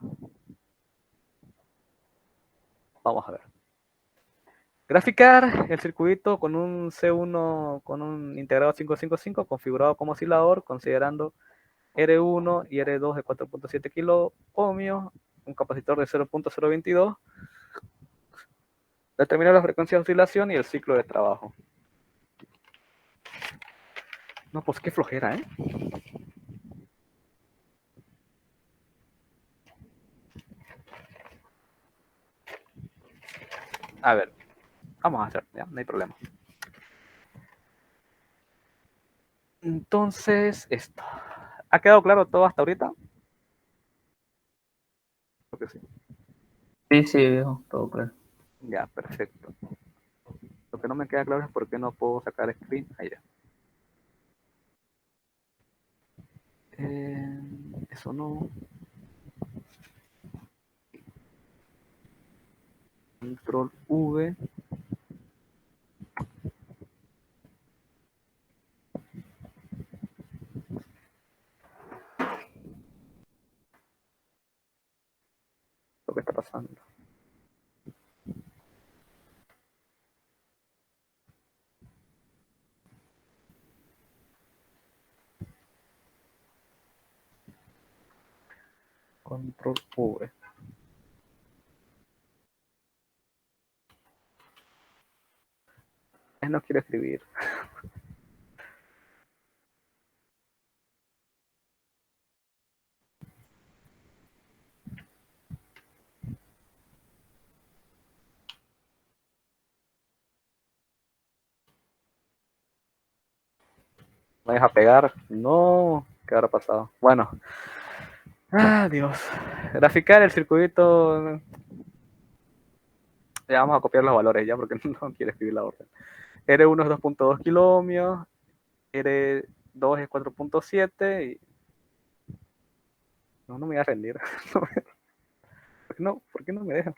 Vamos a ver. Graficar el circuito con un C1, con un integrado 555 configurado como oscilador, considerando R1 y R2 de 4.7 kilo ohmios, un capacitor de 0.022. Determinar la frecuencia de oscilación y el ciclo de trabajo. No, pues qué flojera, ¿eh? A ver, vamos a hacer, ya, no hay problema. Entonces, esto. ¿Ha quedado claro todo hasta ahorita? Creo que sí. Sí, sí, viejo, todo claro. Ya, perfecto. Lo que no me queda claro es por qué no puedo sacar screen. Ahí ya. Eso no. Control V. Lo que está pasando. Control V. No quiero escribir. ¿Me deja pegar? No. ¿Qué habrá pasado? Bueno. Dios. Graficar el circuito. Ya vamos a copiar los valores ya porque no quiero escribir la orden. R1 es 2.2 kilo ohmios. R2 es 4.7 y... No, no me voy a rendir. ¿Por qué no me dejan?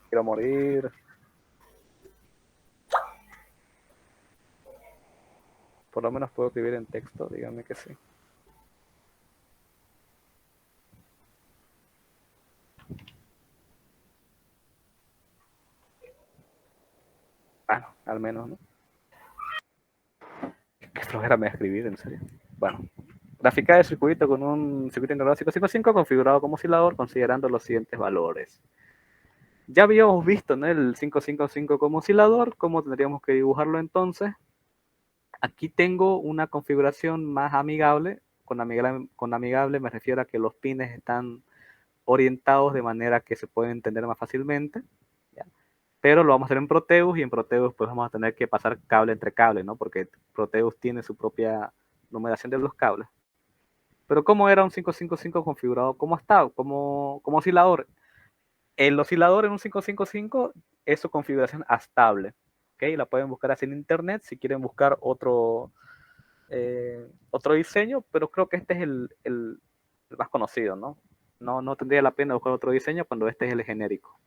Quiero morir. Por lo menos puedo escribir en texto, díganme que sí. Bueno, al menos, ¿no? Qué flojera me voy a escribir, en serio. Bueno, graficar el circuito con un circuito integrado 555 configurado como oscilador, considerando los siguientes valores. Ya habíamos visto, ¿no?, el 555 como oscilador. ¿Cómo tendríamos que dibujarlo entonces? Aquí tengo una configuración más amigable. Con amigable me refiero a que los pines están orientados de manera que se pueden entender más fácilmente, ¿ya? Pero lo vamos a hacer en Proteus, y en Proteus pues vamos a tener que pasar cable entre cable, ¿no? Porque Proteus tiene su propia numeración de los cables. Pero ¿cómo era un 555 configurado? ¿Cómo está? Como oscilador. El oscilador en un 555 es su configuración estable. ¿Okay? La pueden buscar así en internet si quieren buscar otro diseño, pero creo que este es el más conocido, ¿no? No tendría la pena buscar otro diseño cuando este es el genérico.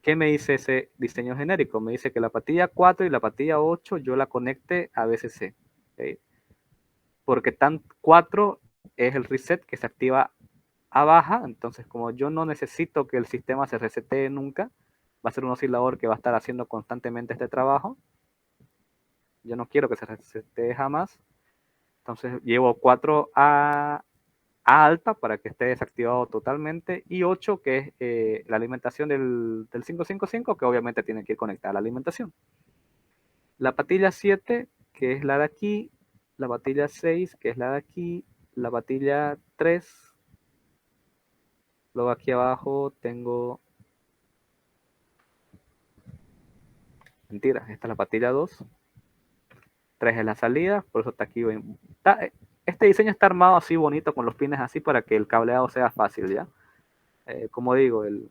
¿Qué me dice ese diseño genérico? Me dice que la patilla 4 y la patilla 8 yo la conecte a VCC. ¿Okay? Porque tan 4 es el reset que se activa a baja, entonces como yo no necesito que el sistema se resetee nunca, va a ser un oscilador que va a estar haciendo constantemente este trabajo. Yo no quiero que se resetee jamás. Entonces llevo 4 a alta para que esté desactivado totalmente, y 8 que es la alimentación del 555, que obviamente tiene que ir conectada a la alimentación. La patilla 7, que es la de aquí, la patilla 6, que es la de aquí, la patilla 3, luego aquí abajo tengo, mentira, esta es la patilla 2, 3 es la salida, por eso está aquí. Este diseño está armado así bonito con los pines así para que el cableado sea fácil, ¿ya? Como digo, el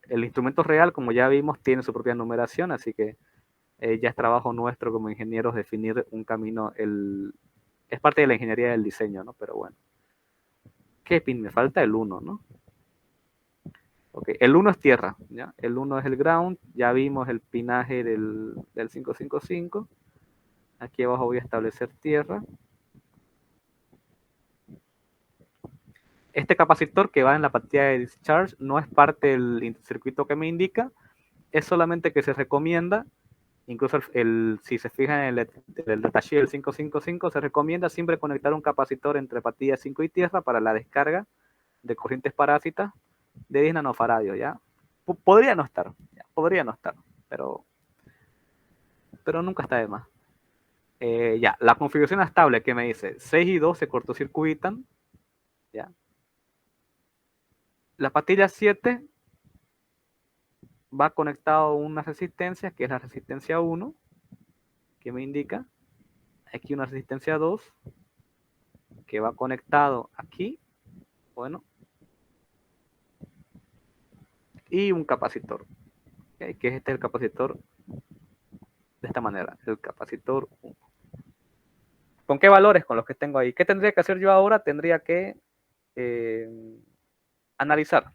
instrumento real, como ya vimos, tiene su propia numeración, así que ya es trabajo nuestro como ingenieros definir un camino. Es parte de la ingeniería del diseño, ¿no? Pero bueno. ¿Qué pin me falta? El 1, ¿no? Ok, el 1 es tierra, ¿ya? El 1 es el ground, ya vimos el pinaje del 555. Aquí abajo voy a establecer tierra. Este capacitor que va en la pantalla de discharge no es parte del circuito que me indica, es solamente que se recomienda, incluso si se fijan en el detalle del 555, se recomienda siempre conectar un capacitor entre patilla 5 y tierra para la descarga de corrientes parásitas de 10 nanofaradios, ¿ya? Podría no estar, ¿ya? Podría no estar, pero nunca está de más. Ya, la configuración estable que me dice 6 y 2 se cortocircuitan, ¿ya? La patilla 7 va conectado a una resistencia, que es la resistencia 1, que me indica. Aquí una resistencia 2, que va conectado aquí, bueno, y un capacitor, ¿okay? Que es el capacitor de esta manera, el capacitor 1. ¿Con qué valores? Con los que tengo ahí. ¿Qué tendría que hacer yo ahora? Tendría que analizar.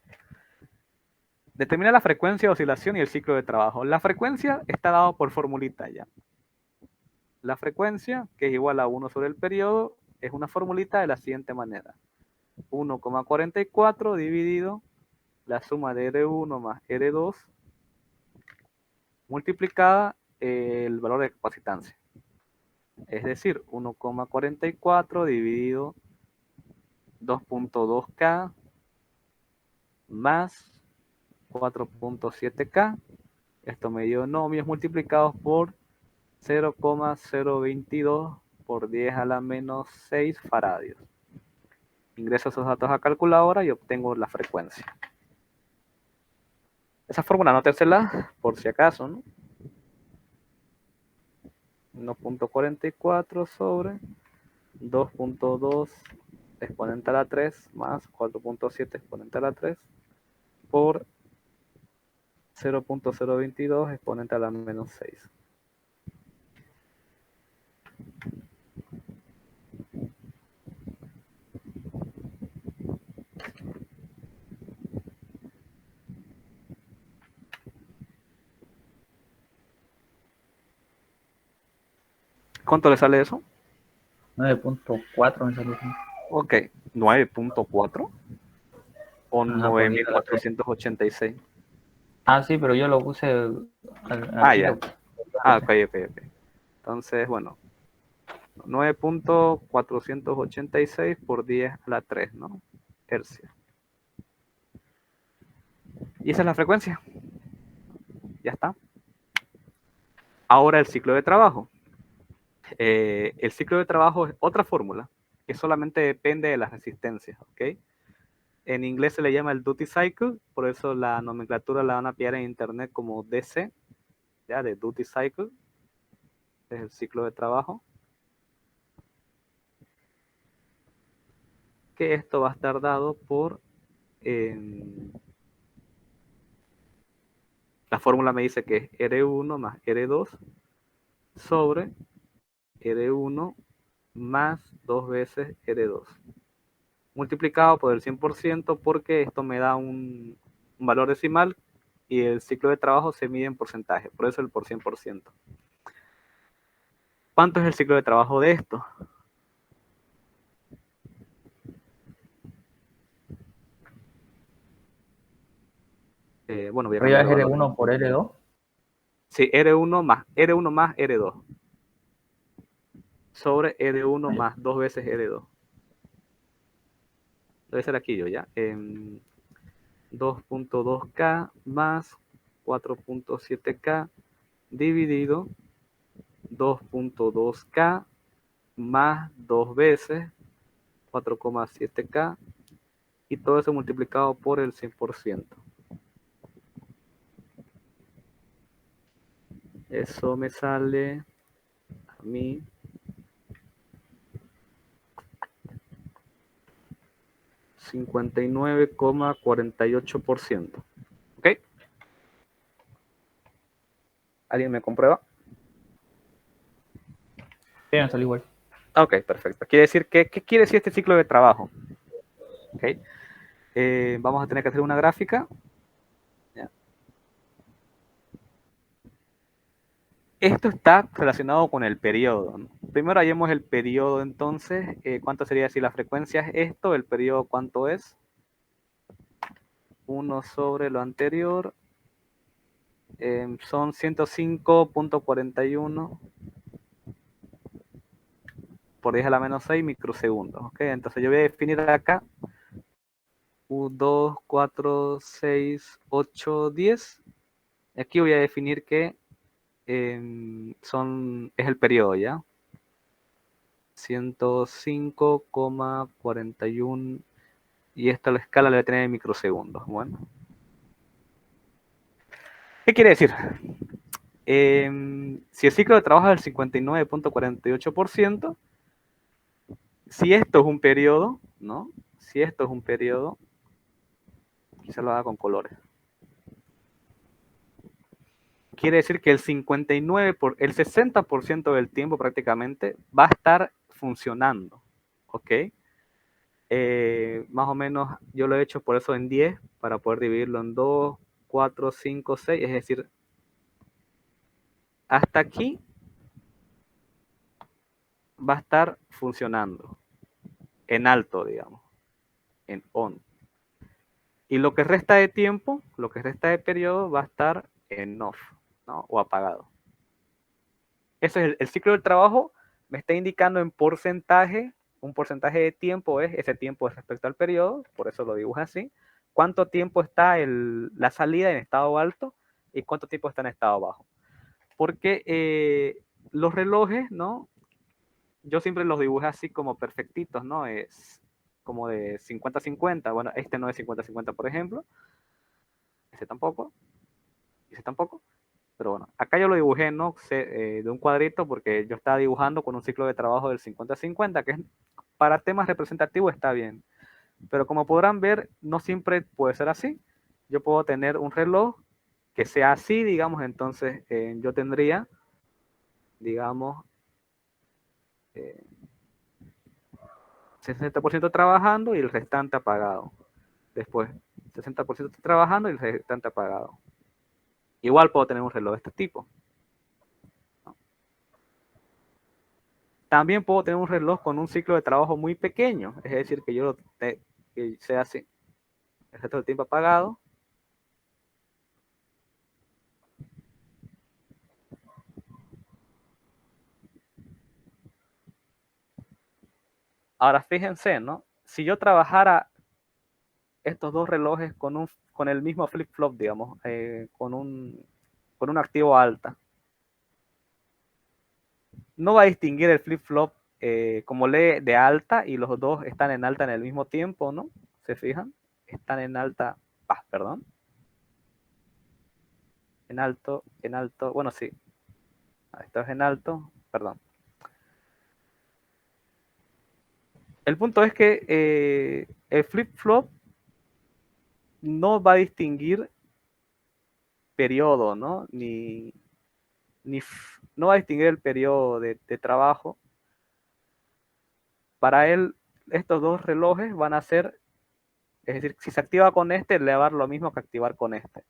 Determina la frecuencia de oscilación y el ciclo de trabajo. La frecuencia está dado por formulita ya. La frecuencia, que es igual a 1 sobre el periodo, es una formulita de la siguiente manera. 1,44 dividido la suma de R1 más R2 multiplicada el valor de capacitancia. Es decir, 1,44 dividido 2.2K más 4.7K. Esto me dio nomios multiplicados por 0,022 por 10 a la menos 6 faradios. Ingreso esos datos a calculadora y obtengo la frecuencia. Esa fórmula anótensela por si acaso, ¿no? 1.44 sobre 2.2 exponente a la 3 más 4.7 exponente a la 3 por 0.022 exponente a la menos 6. ¿Cuánto le sale eso? 9.4 me salió. Ok, 9.4 o 9486. Ah, sí, pero yo lo puse aquí. Ya. Ok. Entonces, bueno, 9.486 por 10 a la 3, ¿no? Hercios. Y esa es la frecuencia. Ya está. Ahora el ciclo de trabajo. El ciclo de trabajo es otra fórmula que solamente depende de las resistencias, ¿ok? En inglés se le llama el duty cycle, por eso la nomenclatura la van a pillar en internet como DC, ya, de duty cycle. Es el ciclo de trabajo. Que esto va a estar dado por... la fórmula me dice que es R1 más R2 sobre R1 más 2 veces R2. Multiplicado por el 100% porque esto me da un valor decimal y el ciclo de trabajo se mide en porcentaje, por eso el por 100%. ¿Cuánto es el ciclo de trabajo de esto? Bueno, voy a Arriba cambiar es el valor. R1 por R2. Sí, R1 más R2 sobre E de 1 más 2 veces E de 2. Debe ser aquí yo ya. 2.2K más 4.7K dividido 2.2K más 2 veces 4,7K y todo eso multiplicado por el 100%. Eso me sale a mí 59,48%. ¿Ok? ¿Alguien me comprueba? Sí, me sale igual. Ok, perfecto. Quiere decir ¿qué quiere decir este ciclo de trabajo? Okay. Vamos a tener que hacer una gráfica. ¿Ya? Esto está relacionado con el periodo, ¿no? Primero hallemos el periodo, entonces, ¿cuánto sería si la frecuencia es esto? ¿El periodo cuánto es? 1 sobre lo anterior. Son 105.41 por 10 a la menos 6 microsegundos. ¿Ok? Entonces yo voy a definir acá 2, 4, 6, 8, 10. Aquí voy a definir que es el periodo, ¿ya? 105,41 y esta la escala la voy a tener en microsegundos. Bueno. ¿Qué quiere decir? Si el ciclo de trabajo es del 59,48%, si esto es un periodo, ¿no? Si esto es un periodo, quizá lo haga con colores. Quiere decir que el 60% del tiempo prácticamente va a estar funcionando, ¿ok? Más o menos yo lo he hecho por eso en 10 para poder dividirlo en 2, 4, 5, 6, es decir, hasta aquí va a estar funcionando en alto, digamos, en on. Y lo que resta de tiempo, lo que resta de periodo va a estar en off, ¿no? O apagado. Eso es el ciclo del trabajo, me está indicando en porcentaje, un porcentaje de tiempo es ese tiempo respecto al periodo, por eso lo dibujo así. ¿Cuánto tiempo está la salida en estado alto y cuánto tiempo está en estado bajo? Porque los relojes, ¿no? Yo siempre los dibujé así como perfectitos, ¿no? Es como de 50-50. Bueno, este no es 50-50, por ejemplo. Ese tampoco. Ese tampoco. Pero bueno, acá yo lo dibujé, ¿no? De un cuadrito porque yo estaba dibujando con un ciclo de trabajo del 50-50, que para temas representativos está bien. Pero como podrán ver, no siempre puede ser así. Yo puedo tener un reloj que sea así, digamos, entonces yo tendría, digamos, 60% trabajando y el restante apagado. Después, 60% trabajando y el restante apagado. Igual puedo tener un reloj de este tipo. También puedo tener un reloj con un ciclo de trabajo muy pequeño, es decir, que sea así, el resto del tiempo apagado. Ahora fíjense, ¿no? Si yo trabajara estos dos relojes con el mismo flip-flop, digamos, con un activo alta, no va a distinguir el flip-flop como lee de alta y los dos están en alta en el mismo tiempo, ¿no? ¿Se fijan? Están en alta, perdón. En alto, bueno, sí. Esto es en alto, perdón. El punto es que el flip-flop no va a distinguir periodo, ¿no? No va a distinguir el periodo de trabajo. Para él, estos dos relojes van a ser, es decir, si se activa con este, le va a dar lo mismo que activar con este.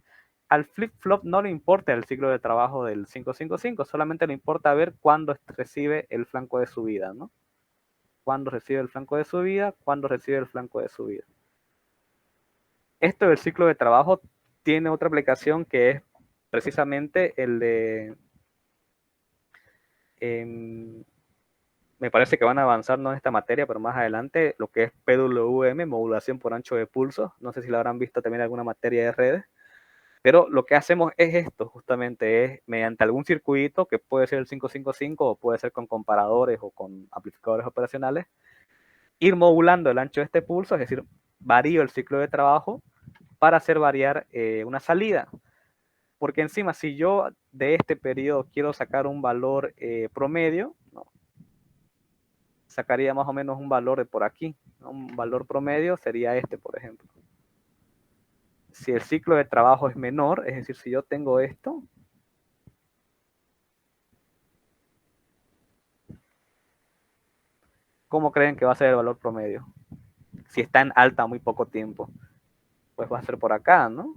Al flip-flop no le importa el ciclo de trabajo del 555, solamente le importa ver cuándo recibe el flanco de subida, ¿no? Cuándo recibe el flanco de subida, cuándo recibe el flanco de subida. Esto del ciclo de trabajo tiene otra aplicación que es precisamente el de me parece que van a avanzar no en esta materia, pero más adelante, lo que es PWM, modulación por ancho de pulso. No sé si lo habrán visto también en alguna materia de redes. Pero lo que hacemos es esto, justamente, es mediante algún circuito, que puede ser el 555 o puede ser con comparadores o con amplificadores operacionales, ir modulando el ancho de este pulso, es decir, varío el ciclo de trabajo para hacer variar una salida. Porque encima, si yo de este periodo quiero sacar un valor promedio, ¿no? Sacaría más o menos un valor de por aquí, ¿no? Un valor promedio sería este, por ejemplo. Si el ciclo de trabajo es menor, es decir, si yo tengo esto, ¿cómo creen que va a ser el valor promedio? Si está en alta muy poco tiempo, pues va a ser por acá, ¿no?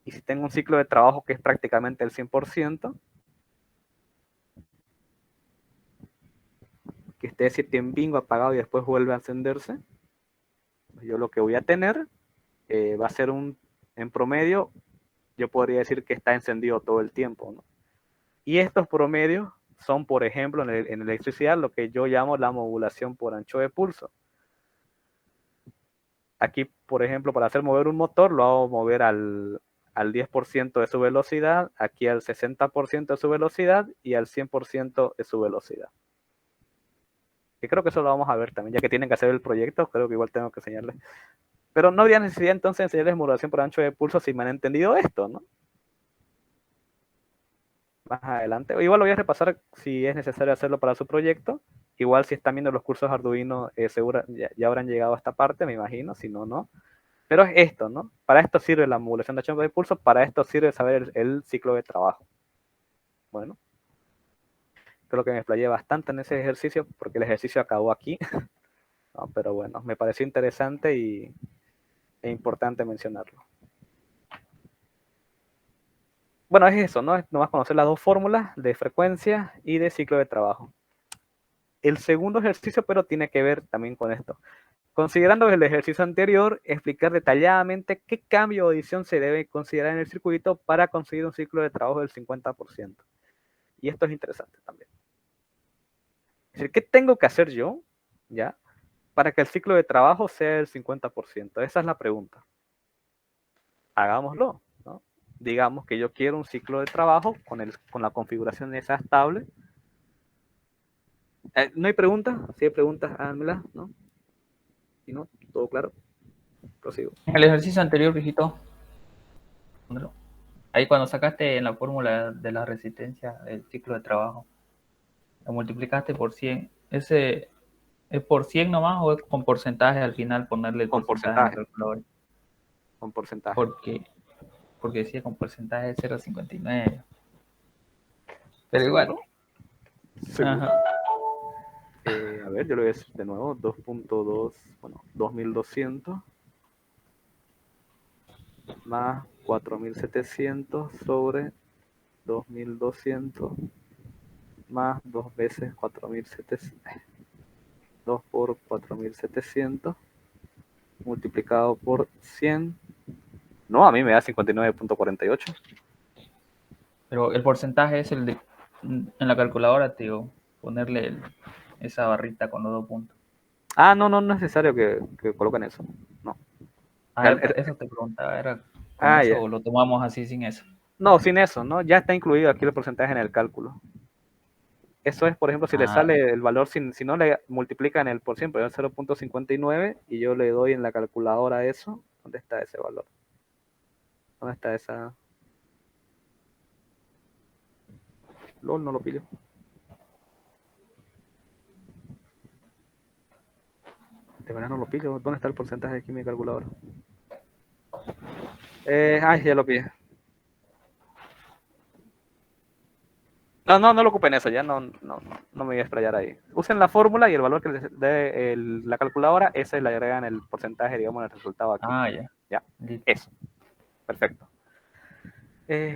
Y si tengo un ciclo de trabajo que es prácticamente el 100%, que esté ese tiempingo apagado y después vuelve a encenderse, pues yo lo que voy a tener va a ser en promedio, yo podría decir que está encendido todo el tiempo, ¿no? Y estos promedios son, por ejemplo, en electricidad, lo que yo llamo la modulación por ancho de pulso. Aquí, por ejemplo, para hacer mover un motor, lo hago mover al 10% de su velocidad, aquí al 60% de su velocidad y al 100% de su velocidad. Que creo que eso lo vamos a ver también, ya que tienen que hacer el proyecto, creo que igual tengo que enseñarles. Pero no habría necesidad entonces de enseñarles modulación por ancho de pulso si me han entendido esto, ¿no? Más adelante. Igual lo voy a repasar si es necesario hacerlo para su proyecto. Igual si están viendo los cursos Arduino, seguro ya habrán llegado a esta parte, me imagino, si no, no. Pero es esto, ¿no? Para esto sirve la modulación de ancho de pulso, para esto sirve saber el ciclo de trabajo. Bueno, creo que me explayé bastante en ese ejercicio, porque el ejercicio acabó aquí. No, pero bueno, me pareció interesante e importante mencionarlo. Bueno, es eso, ¿no? Es nomás conocer las dos fórmulas de frecuencia y de ciclo de trabajo. El segundo ejercicio, pero tiene que ver también con esto. Considerando el ejercicio anterior, explicar detalladamente qué cambio o adición se debe considerar en el circuito para conseguir un ciclo de trabajo del 50%. Y esto es interesante también. Es decir, ¿qué tengo que hacer yo, ya, para que el ciclo de trabajo sea el 50%? Esa es la pregunta. Hagámoslo, ¿no? Digamos que yo quiero un ciclo de trabajo con la configuración de esa estable. ¿No hay preguntas? Si hay preguntas, háganmelas, ¿no? Si no, todo claro. Prosigo. En el ejercicio anterior, viejito, ahí cuando sacaste en la fórmula de la resistencia el ciclo de trabajo, lo multiplicaste por 100. ¿Ese es por 100 nomás o es con porcentaje al final ponerle el Con porcentaje en el porcentaje. calculador? Con porcentaje. Porque decía con porcentaje de 0,59. Pero igual. ¿Seguro? Ajá. A ver, yo lo voy a decir de nuevo. 2.2, bueno, 2200 más 4700 sobre 2200 más 2 veces 4700. 2 por 4700 multiplicado por 100. No, a mí me da 59.48. Pero el porcentaje es el de en la calculadora, tío, ponerle esa barrita con los 2 puntos. Ah, no es necesario que coloquen eso. No. Eso te preguntaba, ¿era con eso Ya. o lo tomamos así sin eso? No, sin eso, ¿no? Ya está incluido aquí el porcentaje en el cálculo. Eso es, por ejemplo, si le sale el valor, si no le multiplican el por ciento, el 0.59 y yo le doy en la calculadora eso, ¿dónde está ese valor? ¿Dónde está esa? LOL, no lo pillo. De verdad no lo pillo. ¿Dónde está el porcentaje aquí en mi calculadora? Ya lo pillé. No lo ocupen eso, ya no me voy a explayar ahí. Usen la fórmula y el valor que les dé la calculadora, ese le agregan el porcentaje, digamos, en el resultado aquí. Ya. Ya, eso. Perfecto.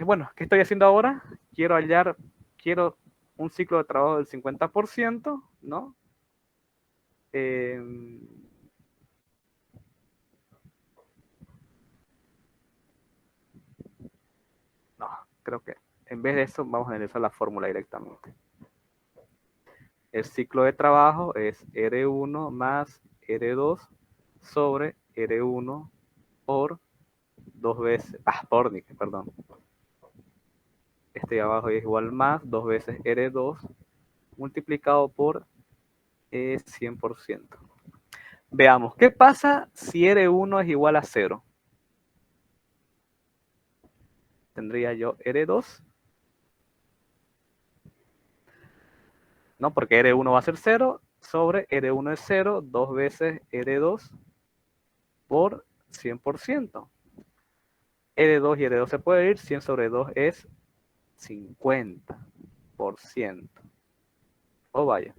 Bueno, ¿qué estoy haciendo ahora? Quiero un ciclo de trabajo del 50%, ¿no? No, creo que en vez de eso vamos a analizar la fórmula directamente. el ciclo de trabajo es R1 más R2 sobre R1 por 2 veces, perdón. Este de abajo es igual más 2 veces R2 multiplicado por 100%. Veamos, ¿qué pasa si R1 es igual a 0? Tendría yo R2. No, porque R1 va a ser 0 sobre R1 es 0, 2 veces R2 por 100%. R2 y R2 se puede ir, 100 sobre 2 es 50%. O vaya.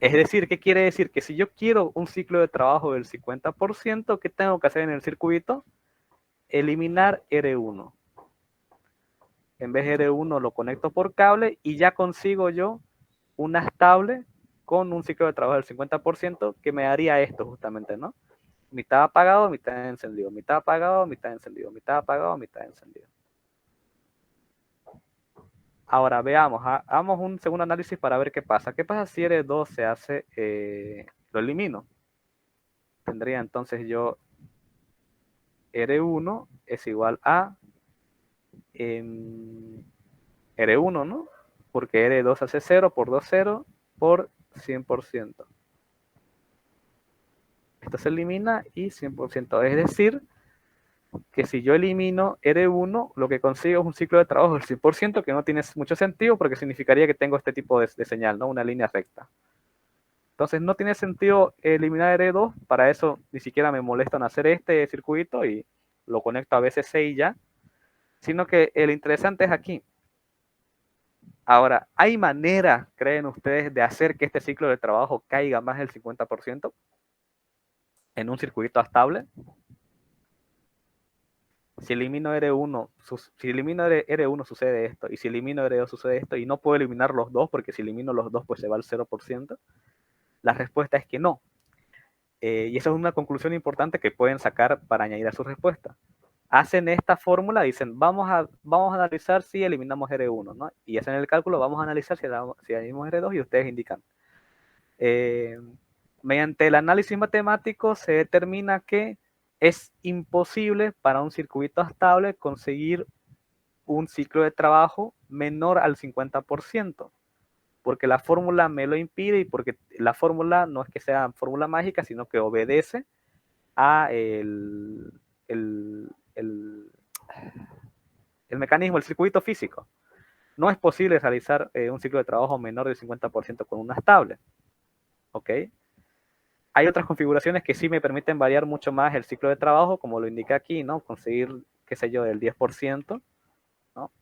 Es decir, ¿qué quiere decir? Que si yo quiero un ciclo de trabajo del 50%, ¿qué tengo que hacer en el circuito? Eliminar R1. En vez de R1 lo conecto por cable y ya consigo yo una estable con un ciclo de trabajo del 50% que me daría esto justamente, ¿no? Mitad apagado, mitad encendido, mitad apagado, mitad encendido, mitad apagado, mitad encendido. Ahora veamos, hagamos un segundo análisis para ver qué pasa. ¿Qué pasa si R2 se hace, lo elimino? Tendría entonces yo R1 es igual a R1, ¿no? Porque R2 hace 0 por 2, 0 por 100%. Esto se elimina y 100%. Es decir, que si yo elimino R1, lo que consigo es un ciclo de trabajo del 100%, que no tiene mucho sentido porque significaría que tengo este tipo de señal, ¿no? Una línea recta. Entonces no tiene sentido eliminar R2, para eso ni siquiera me molesta en hacer este circuito y lo conecto a VCC y ya, sino que el interesante es aquí. Ahora, ¿hay manera, creen ustedes, de hacer que este ciclo de trabajo caiga más del 50% en un circuito estable? Si elimino R1, sucede esto, y si elimino R2 sucede esto, y no puedo eliminar los dos, porque si elimino los dos pues se va al 0%. La respuesta es que no. Y esa es una conclusión importante que pueden sacar para añadir a su respuesta. Hacen esta fórmula, dicen, vamos a analizar si eliminamos R1, ¿no? Y hacen el cálculo, vamos a analizar si eliminamos R2 y ustedes indican. Mediante el análisis matemático se determina que es imposible para un circuito estable conseguir un ciclo de trabajo menor al 50%, porque la fórmula me lo impide y porque la fórmula no es que sea fórmula mágica, sino que obedece a el mecanismo, el circuito físico. No es posible realizar un ciclo de trabajo menor del 50% con una estable. ¿Ok? Hay otras configuraciones que sí me permiten variar mucho más el ciclo de trabajo, como lo indica aquí, ¿no? Conseguir, qué sé yo, el 10%, ¿no?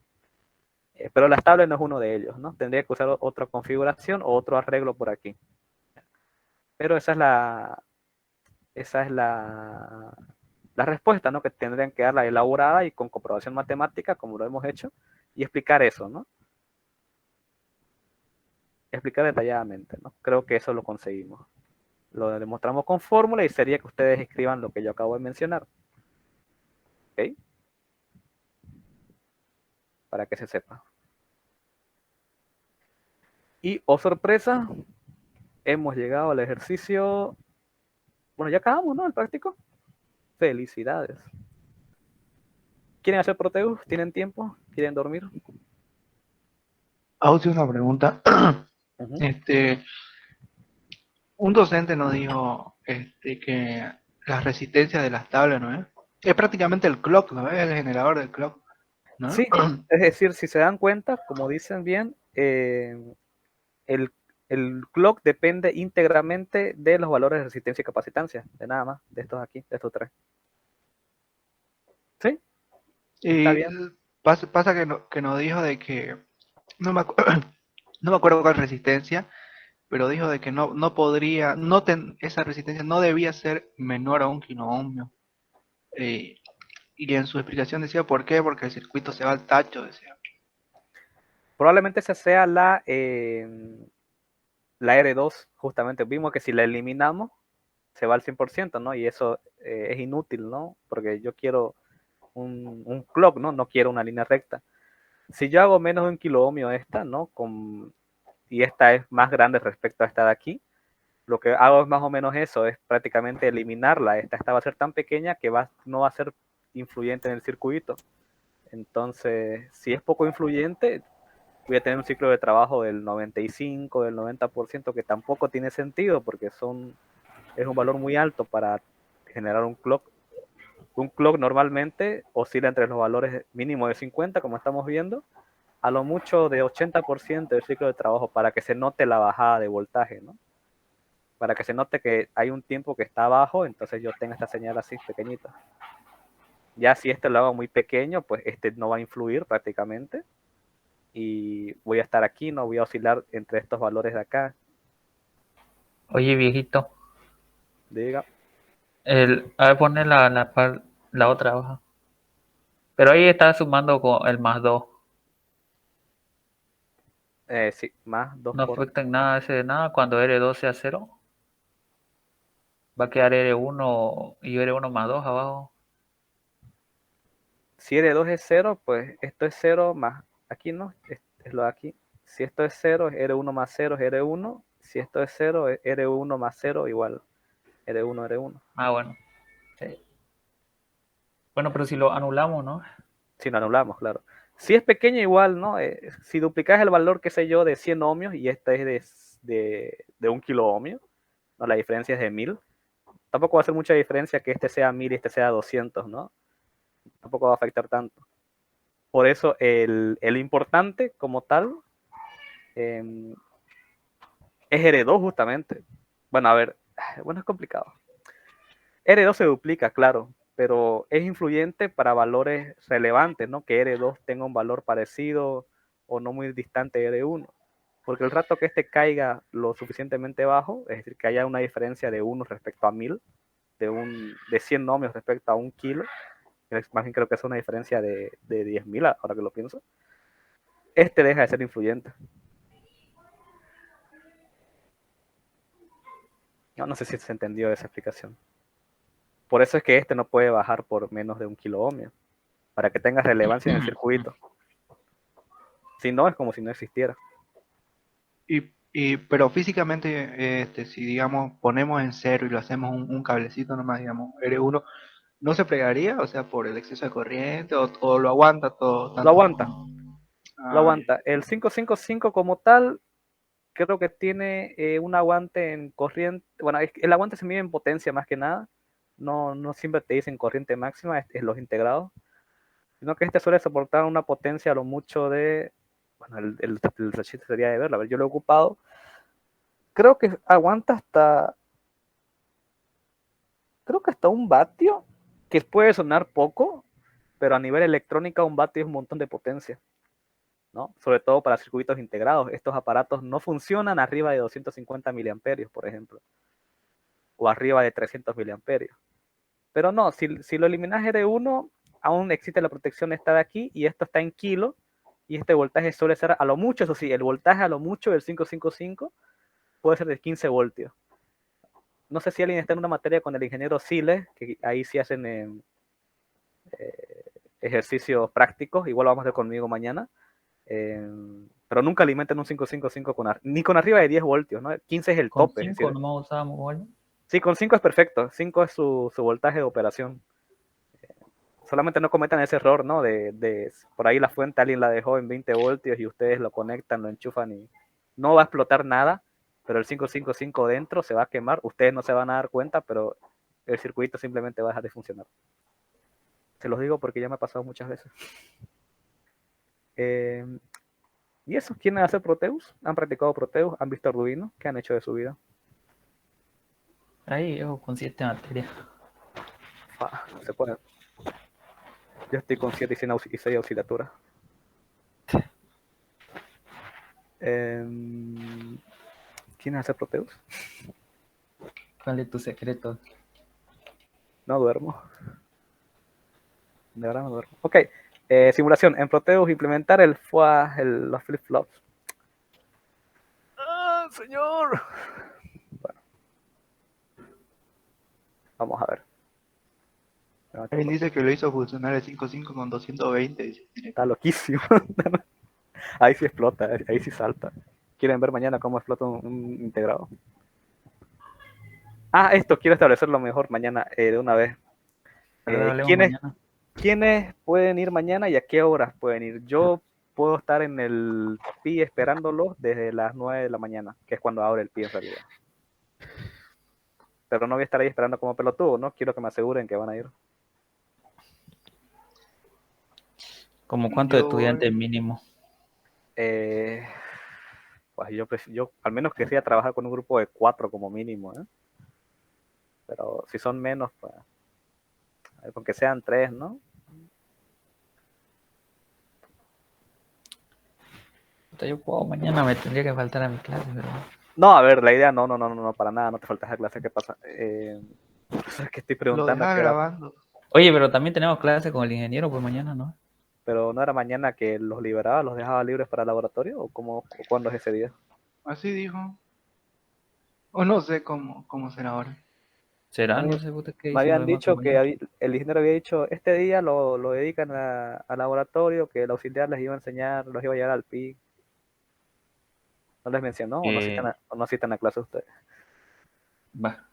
Pero la estable no es uno de ellos, ¿no? Tendría que usar otra configuración o otro arreglo por aquí. Pero esa es la respuesta, ¿no? Que tendrían que darla elaborada y con comprobación matemática, como lo hemos hecho, y explicar eso, ¿no? Explicar detalladamente, ¿no? Creo que eso lo conseguimos. Lo demostramos con fórmula y sería que ustedes escriban lo que yo acabo de mencionar. ¿Ok? Para que se sepa. Y, oh sorpresa, hemos llegado al ejercicio. Bueno, ya acabamos, ¿no? El práctico. Felicidades. ¿Quieren hacer Proteus? ¿Tienen tiempo? ¿Quieren dormir? Ausi, una pregunta. Uh-huh. Un docente nos dijo que la resistencia de las tablas, ¿no es? Es prácticamente el clock, ¿no es? El generador del clock, ¿no? Sí, es decir, si se dan cuenta, como dicen bien, el clock depende íntegramente de los valores de resistencia y capacitancia, de nada más, de estos aquí, de estos tres. ¿Sí? Está Y bien. pasa que nos dijo de que, no me, no me acuerdo cuál resistencia, pero dijo de que no podría, esa resistencia no debía ser menor a 1 kiloohmio. Y en su explicación decía por qué, porque el circuito se va al tacho, decía. Probablemente esa sea la R2, justamente. Vimos que si la eliminamos, se va al 100%, ¿no? Y eso es inútil, ¿no? Porque yo quiero un clock, ¿no? No quiero una línea recta. Si yo hago menos de 1 kiloohmio esta, ¿no? Con y esta es más grande respecto a esta de aquí, lo que hago es más o menos eso, es prácticamente eliminarla. Esta va a ser tan pequeña que no va a ser influyente en el circuito. Entonces, si es poco influyente, voy a tener un ciclo de trabajo del 95, del 90%, que tampoco tiene sentido porque es un valor muy alto para generar un clock. Un clock normalmente oscila entre los valores mínimos de 50, como estamos viendo, a lo mucho de 80% del ciclo de trabajo para que se note la bajada de voltaje, ¿no? Para que se note que hay un tiempo que está abajo, entonces yo tengo esta señal así pequeñita. Ya si este lo hago muy pequeño, pues este no va a influir prácticamente. Y voy a estar aquí, no voy a oscilar entre estos valores de acá. Oye, viejito, Diga. a ver, poner la otra hoja. Pero ahí está sumando con el más 2. Sí, más 2 No por... afecta en nada ese de nada. Cuando R2 sea 0, va a quedar R1 y R1 más 2 abajo. Si R2 es 0, pues esto es 0 más... Aquí no, es lo de aquí. Si esto es 0, es R1 más 0 es R1. Si esto es 0, es R1 más 0 igual R1, R1. Ah, bueno. Sí. Bueno, pero si lo anulamos, ¿no? Si lo anulamos, claro. Si es pequeño igual, ¿no? Si duplicas el valor, qué sé yo, de 100 ohmios y este es de 1 kilo ohmio, ¿no? La diferencia es de 1000. Tampoco va a hacer mucha diferencia que este sea 1000 y este sea 200, ¿no? Tampoco va a afectar tanto. Por eso el importante como tal es R2 justamente. Bueno, a ver, bueno, es complicado. R2 se duplica, claro, pero es influyente para valores relevantes, ¿no? Que R2 tenga un valor parecido o no muy distante de R1. Porque el rato que este caiga lo suficientemente bajo, es decir, que haya una diferencia de 1 respecto a 1000, de 100 ohmios respecto a 1 kilo, más bien creo que es una diferencia de 10.000, ahora que lo pienso, este deja de ser influyente. No sé si se entendió esa explicación. Por eso es que este no puede bajar por menos de 1 kilo ohmio, para que tenga relevancia en el circuito. Si no, es como si no existiera. Pero físicamente, si digamos ponemos en cero y lo hacemos un cablecito nomás, digamos, R1, ¿no se fregaría? O sea, por el exceso de corriente, o lo aguanta todo, Lo tanto aguanta, como... lo Ah, aguanta. El 555 como tal, creo que tiene un aguante en corriente. Bueno, el aguante se mide en potencia más que nada. No siempre te dicen corriente máxima, es los integrados. Sino que este suele soportar una potencia a lo mucho de... Bueno, el chiste sería de verlo. A ver, yo lo he ocupado. Creo que aguanta hasta... Creo que hasta 1 vatio, que puede sonar poco, pero a nivel electrónica 1 vatio es un montón de potencia, ¿no? Sobre todo para circuitos integrados. Estos aparatos no funcionan arriba de 250 miliamperios, por ejemplo, o arriba de 300 miliamperios. Pero no, si lo eliminas R1, aún existe la protección esta de aquí, y esto está en kilo, y este voltaje suele ser a lo mucho, eso sí, el voltaje a lo mucho del 555 puede ser de 15 voltios. No sé si alguien está en una materia con el ingeniero Siles, que ahí sí hacen ejercicios prácticos, igual lo vamos a hacer conmigo mañana, pero nunca alimenten un 555 ni con arriba de 10 voltios, ¿no? 15 es el Con tope. 5 nomás usábamos, ¿vale? Sí, con 5 es perfecto, 5 es su voltaje de operación. Solamente no cometan ese error, ¿no? Por ahí la fuente alguien la dejó en 20 voltios y ustedes lo conectan, lo enchufan y no va a explotar nada, pero el 555 dentro se va a quemar, ustedes no se van a dar cuenta, pero el circuito simplemente va a dejar de funcionar. Se los digo porque ya me ha pasado muchas veces. ¿Y eso? ¿Quieren hacer Proteus? ¿Han practicado Proteus? ¿Han visto Arduino? ¿Qué han hecho de su vida? Ahí llevo con 7 materias. Se puede. Yo estoy con 7 y 6 oscilaturas. ¿Quieren hacer Proteus? ¿Cuál es tu secreto? No duermo. De verdad no duermo. Ok. Simulación. En Proteus implementar los flip-flops. ¡Ah, señor! Bueno. Vamos a ver. él dice que lo hizo funcionar el 5.5 con 220. Está loquísimo. Ahí sí explota, ahí sí salta. ¿Quieren ver mañana cómo explota un integrado? Ah, esto quiero establecerlo mejor mañana de una vez. ¿Verdad? Hablemos ¿Quiénes, mañana. ¿Quiénes pueden ir mañana y a qué horas pueden ir? Yo puedo estar en el PI esperándolos desde las 9 de la mañana, que es cuando abre el PI en realidad. Pero no voy a estar ahí esperando como pelotudo, ¿no? Quiero que me aseguren que van a ir. ¿Como cuántos estudiantes mínimo? Pues yo al menos quería trabajar con un grupo de 4 como mínimo, ¿eh? Pero si son menos, pues, con que sean 3, ¿no? Yo puedo, mañana me tendría que faltar a mi clase, pero... No, a ver, la idea no, para nada, no te faltas a clase, ¿qué pasa? Es que estoy Lo preguntando a dejas qué hora, grabando. Oye, pero también tenemos clase con el ingeniero, pues mañana, ¿no? pero no era mañana que los liberaba, los dejaba libres para el laboratorio, o cuándo es ese día. Así dijo. O no sé cómo será ahora. ¿Será? A mí No sé puta, qué me dicen los habían demás dicho que compañeros. el ingeniero había dicho, este día lo dedican al laboratorio, que el auxiliar les iba a enseñar, los iba a llevar al PIC. ¿No les mencionó o no citan a clase ustedes? Va,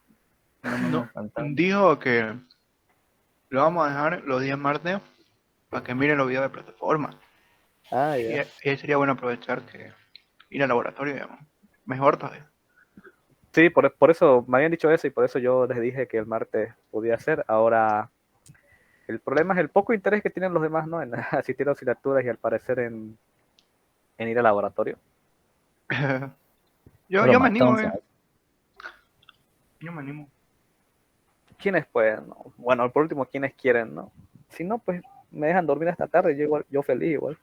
no No, me faltaba. dijo que lo vamos a dejar los días martes para que miren los videos de plataforma. Ah, Y, ya. y ahí sería bueno aprovechar que ir al laboratorio, digamos. Mejor todavía. Sí, por eso me habían dicho eso y por eso yo les dije que el martes podía ser. Ahora, el problema es el poco interés que tienen los demás, ¿no? En asistir a asignaturas y al parecer en ir al laboratorio. yo me animo, ¿sabes? Yo me animo. ¿Quiénes pueden? ¿No? Bueno, por último, ¿quiénes quieren, no? Si no, pues me dejan dormir hasta tarde, yo feliz igual.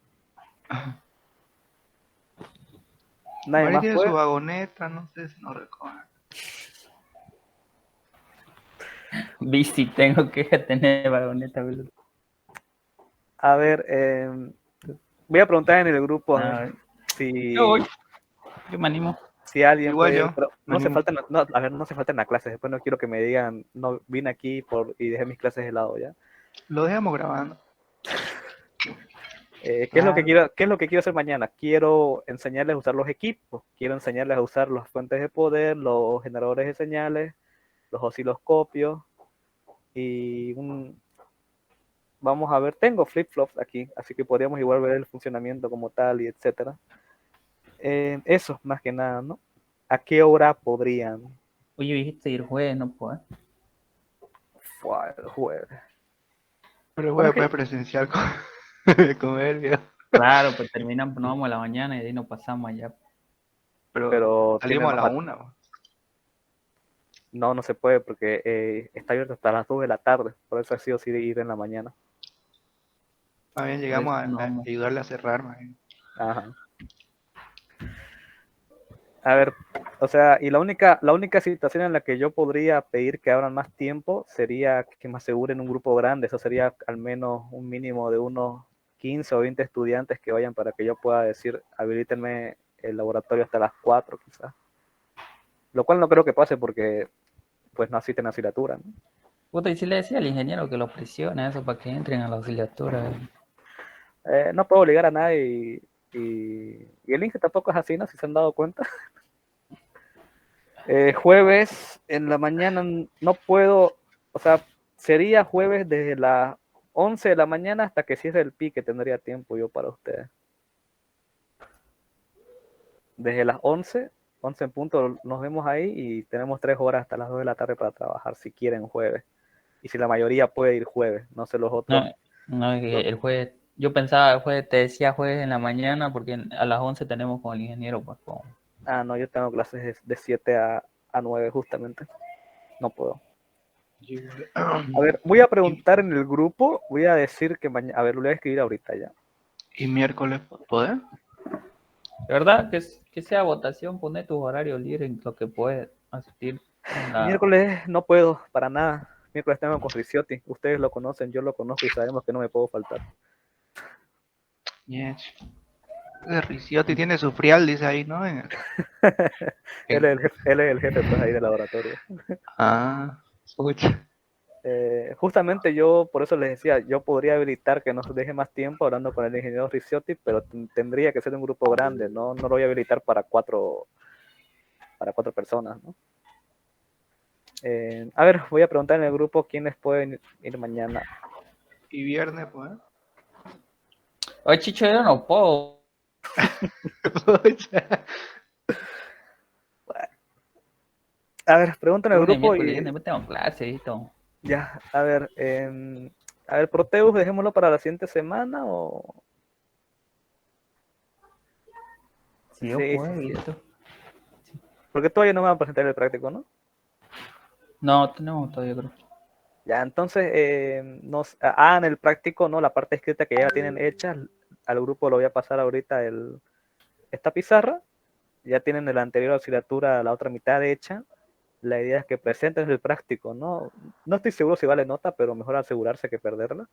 Nadie Mari más tiene su puede. vagoneta, no sé si nos recoge. Bici, tengo que tener vagoneta, boludo. A ver, voy a preguntar en el grupo a ver A ver, si, yo voy, yo me animo. si alguien Igual puede ir, yo, pero me no se animo. falten, no, a ver, no se falten las clases. Después no quiero que me digan, no vine aquí y dejé mis clases de lado ya. Lo dejamos grabando. ¿Qué es lo que Claro. quiero hacer mañana? Quiero enseñarles a usar los equipos, quiero enseñarles a usar las fuentes de poder, los generadores de señales, los osciloscopios y vamos a ver, tengo flip-flops aquí, así que podríamos igual ver el funcionamiento como tal y etcétera. Eso, más que nada, ¿no? ¿A qué hora podrían? Oye, dijiste ir jueves, no puedo. El jueves. Pero Bueno, voy a es que poder presencial con él, viejo. Claro, pues terminamos, nos vamos a la mañana y de ahí nos pasamos allá. Pero tienen salimos a más la 1. no se puede porque está abierto hasta las 2 de la tarde, por eso ha sido así de ir en la mañana. Más bien Por llegamos eso a no. ayudarle a cerrar, más bien. Ajá. A ver, o sea, y la única situación en la que yo podría pedir que abran más tiempo sería que me aseguren un grupo grande. Eso sería al menos un mínimo de unos 15 o 20 estudiantes que vayan para que yo pueda decir, habilítenme el laboratorio hasta las 4 quizás. Lo cual no creo que pase porque pues no asisten a asignatura, ¿no? Puta, y si le decía al ingeniero que los presione eso para que entren a la auxiliatura. No puedo obligar a nadie y el Inge tampoco es así, ¿no? Si se han dado cuenta. Jueves en la mañana no puedo, o sea, sería jueves desde las 11 de la mañana hasta que cierre el pique, tendría tiempo yo para ustedes. Desde las 11 en punto, nos vemos ahí y tenemos 3 horas hasta las 2 de la tarde para trabajar, si quieren jueves. Y si la mayoría puede ir jueves, no sé los otros. No, no, es que el jueves, yo pensaba el jueves, te decía jueves en la mañana porque a las 11 tenemos con el ingeniero, pues con... No, yo tengo clases de 7 a 9 justamente. No puedo. A ver, voy a preguntar en el grupo, voy a decir que mañana, a ver, lo voy a escribir ahorita ya. ¿Y miércoles poder? De verdad, que sea votación, pone tus horarios libres en lo que puedes asistir. Miércoles no puedo, para nada. Miércoles tengo con Ricciotti. Ustedes lo conocen, yo lo conozco y sabemos que no me puedo faltar. Yes. Ricciotti tiene su frial, dice ahí, ¿no? Él es el jefe pues, ahí del laboratorio. Pucha. Justamente yo, por eso les decía, yo podría habilitar que nos deje más tiempo hablando con el ingeniero Ricciotti, pero tendría que ser un grupo grande, no lo voy a habilitar para cuatro personas, ¿no? A ver, voy a preguntar en el grupo quiénes pueden ir mañana. Y viernes, pues. Oye, Chicho, yo no puedo. A ver, preguntan en el Lunes, grupo miércoles, y viernes, yo tengo clase y todo. ya, a ver, Proteus, dejémoslo para la siguiente semana o... Si yo Sí, puedo, sí, sí. listo. Porque todavía no me van a presentar el práctico, ¿no? No, tenemos todavía, creo. Ya, entonces, en el práctico, ¿no? La parte escrita que ya la tienen hecha, al grupo lo voy a pasar ahorita esta pizarra. Ya tienen de la anterior asignatura la otra mitad hecha. La idea es que presenten el práctico, ¿no? No estoy seguro si vale nota, pero mejor asegurarse que perderla.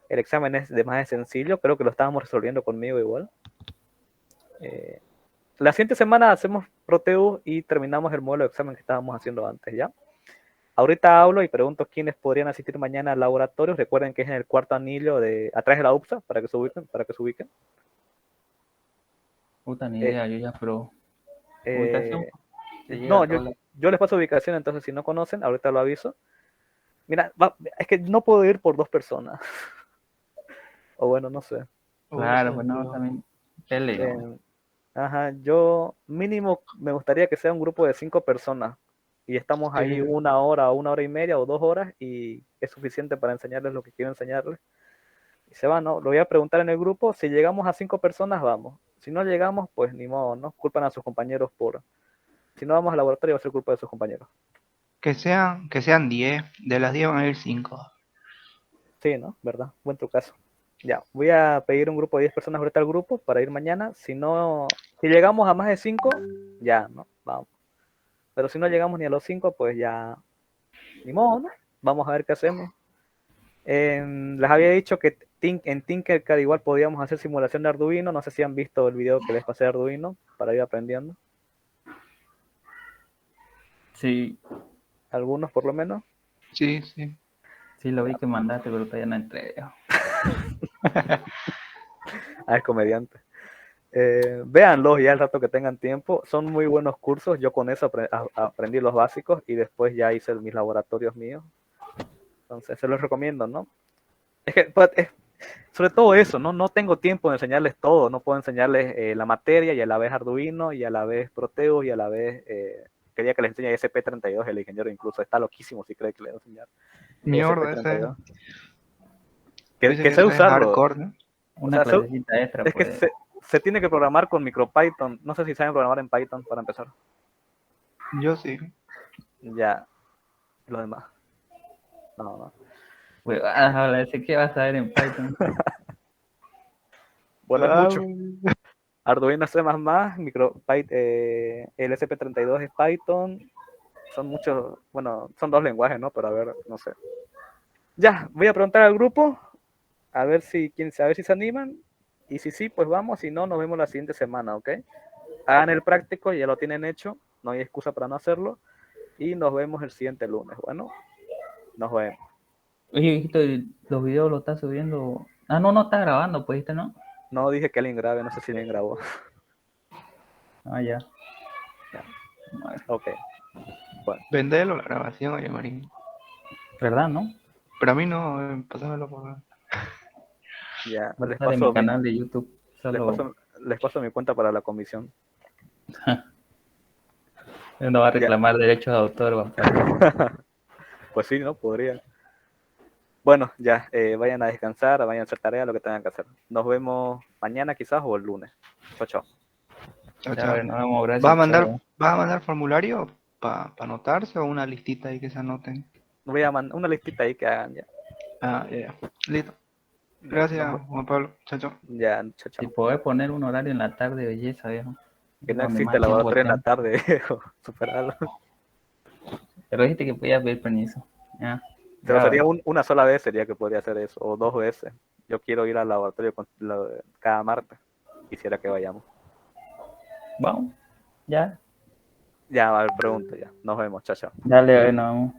El examen es de más sencillo, creo que lo estábamos resolviendo conmigo igual. La siguiente semana hacemos Proteus y terminamos el modelo de examen que estábamos haciendo antes, ¿ya? Ahorita hablo y pregunto quiénes podrían asistir mañana al laboratorio. Recuerden que es en el cuarto anillo atrás de la UPSA, para que se ubiquen. Puta, ni Eh, idea, yo ya, pero. Ubicación. eh, Se llega no, a yo, todos lados. yo les paso ubicación, entonces si no conocen, ahorita lo aviso. Mira, es que no puedo ir por 2 personas. O bueno, no sé. Claro, pues no, también. Tele, no. Ajá, yo mínimo me gustaría que sea un grupo de 5 personas. Y estamos ahí Sí. 1 hora, 1 hora y media o 2 horas y es suficiente para enseñarles lo que quiero enseñarles. Y se va, ¿no? Lo voy a preguntar en el grupo. Si llegamos a 5 personas, vamos. Si no llegamos, pues ni modo, ¿no? Culpan a sus compañeros por... Si no vamos al laboratorio, va a ser culpa de sus compañeros. Que sean 10. De las 10 van a ir 5. Sí, ¿no? ¿Verdad? Buen tu caso. Ya, voy a pedir un grupo de 10 personas ahorita al grupo para ir mañana. Si llegamos a más de 5, ya, ¿no? Vamos. Pero si no llegamos ni a los 5, pues ya, ni modo, ¿no? Vamos a ver qué hacemos. Les había dicho que en Tinkercad igual podíamos hacer simulación de Arduino. No sé si han visto el video que les pasé de Arduino para ir aprendiendo. Sí, Algunos por lo menos. Sí, sí. sí lo vi que mandaste, pero todavía no entré. Es comediante. Véanlos ya el rato que tengan tiempo. Son muy buenos cursos. Yo con eso aprendí los básicos y después ya hice mis laboratorios míos. Entonces se los recomiendo, ¿no? Es que sobre todo eso, ¿no? No tengo tiempo de enseñarles todo. No puedo enseñarles la materia y a la vez Arduino y a la vez Proteus y a la vez... quería que les enseñe SP32, el ingeniero incluso está loquísimo si cree que le voy a enseñar Mierda, ese. SP32. Dice Que que sé ese es usarlo. hardcore, ¿no? Una O sea, clasecita extra, es que pues. se tiene que programar con MicroPython. No sé si saben programar en Python para empezar. Yo sí. Ya, lo demás. No. Pues vas a decir que vas a ver en Python. Bueno, es Ah, mucho. Arduino C++, el SP32 es Python. Son muchos, bueno, son 2 lenguajes, ¿no? Pero a ver, no sé. Ya, voy a preguntar al grupo, a ver si se animan. Y si sí, pues vamos. Si no, nos vemos la siguiente semana, ¿ok? Hagan el práctico, ya lo tienen hecho. No hay excusa para no hacerlo. Y nos vemos el siguiente lunes. Bueno, nos vemos. Oye, hijito, los videos los estás subiendo. Ah, no, no está grabando, pues, ¿viste, no? No dije que alguien grabe, no sé si alguien grabó. Ah, ya. Ok. Vendelo la grabación, oye, Marín. ¿Verdad, no? Pero a mí no, pásamelo por... Ya, Va a estar en mi canal de YouTube. les paso mi cuenta para la comisión. No va a reclamar derechos de autor, va a estar. Pues sí, ¿no? Podría. Bueno, ya, vayan a descansar, vayan a hacer tarea, lo que tengan que hacer. Nos vemos mañana quizás o el lunes. Chao, chao. Chao, Ya, chao. nos vemos, gracias. ¿Vas a mandar formulario para anotarse o una listita ahí que se anoten? Voy a mandar una listita ahí que hagan ya. Ah, ya. Listo. Gracias, Juan Pablo. Chao, chao. Ya, chao, Si chao. podés poner un horario en la tarde, belleza, viejo. Que no Donde existe más la tiempo laboratorio en la tengo. tarde, superarlo. Pero dijiste que podías pedir permiso. Ya. Pero Ya, sería ve. una sola vez sería que podría hacer eso, o 2 veces. Yo quiero ir al laboratorio cada martes. Quisiera que vayamos. Vamos. Ya. Ya, a ver, pregunto ya. Nos vemos, chao, chao. Dale, a ver, nos vemos.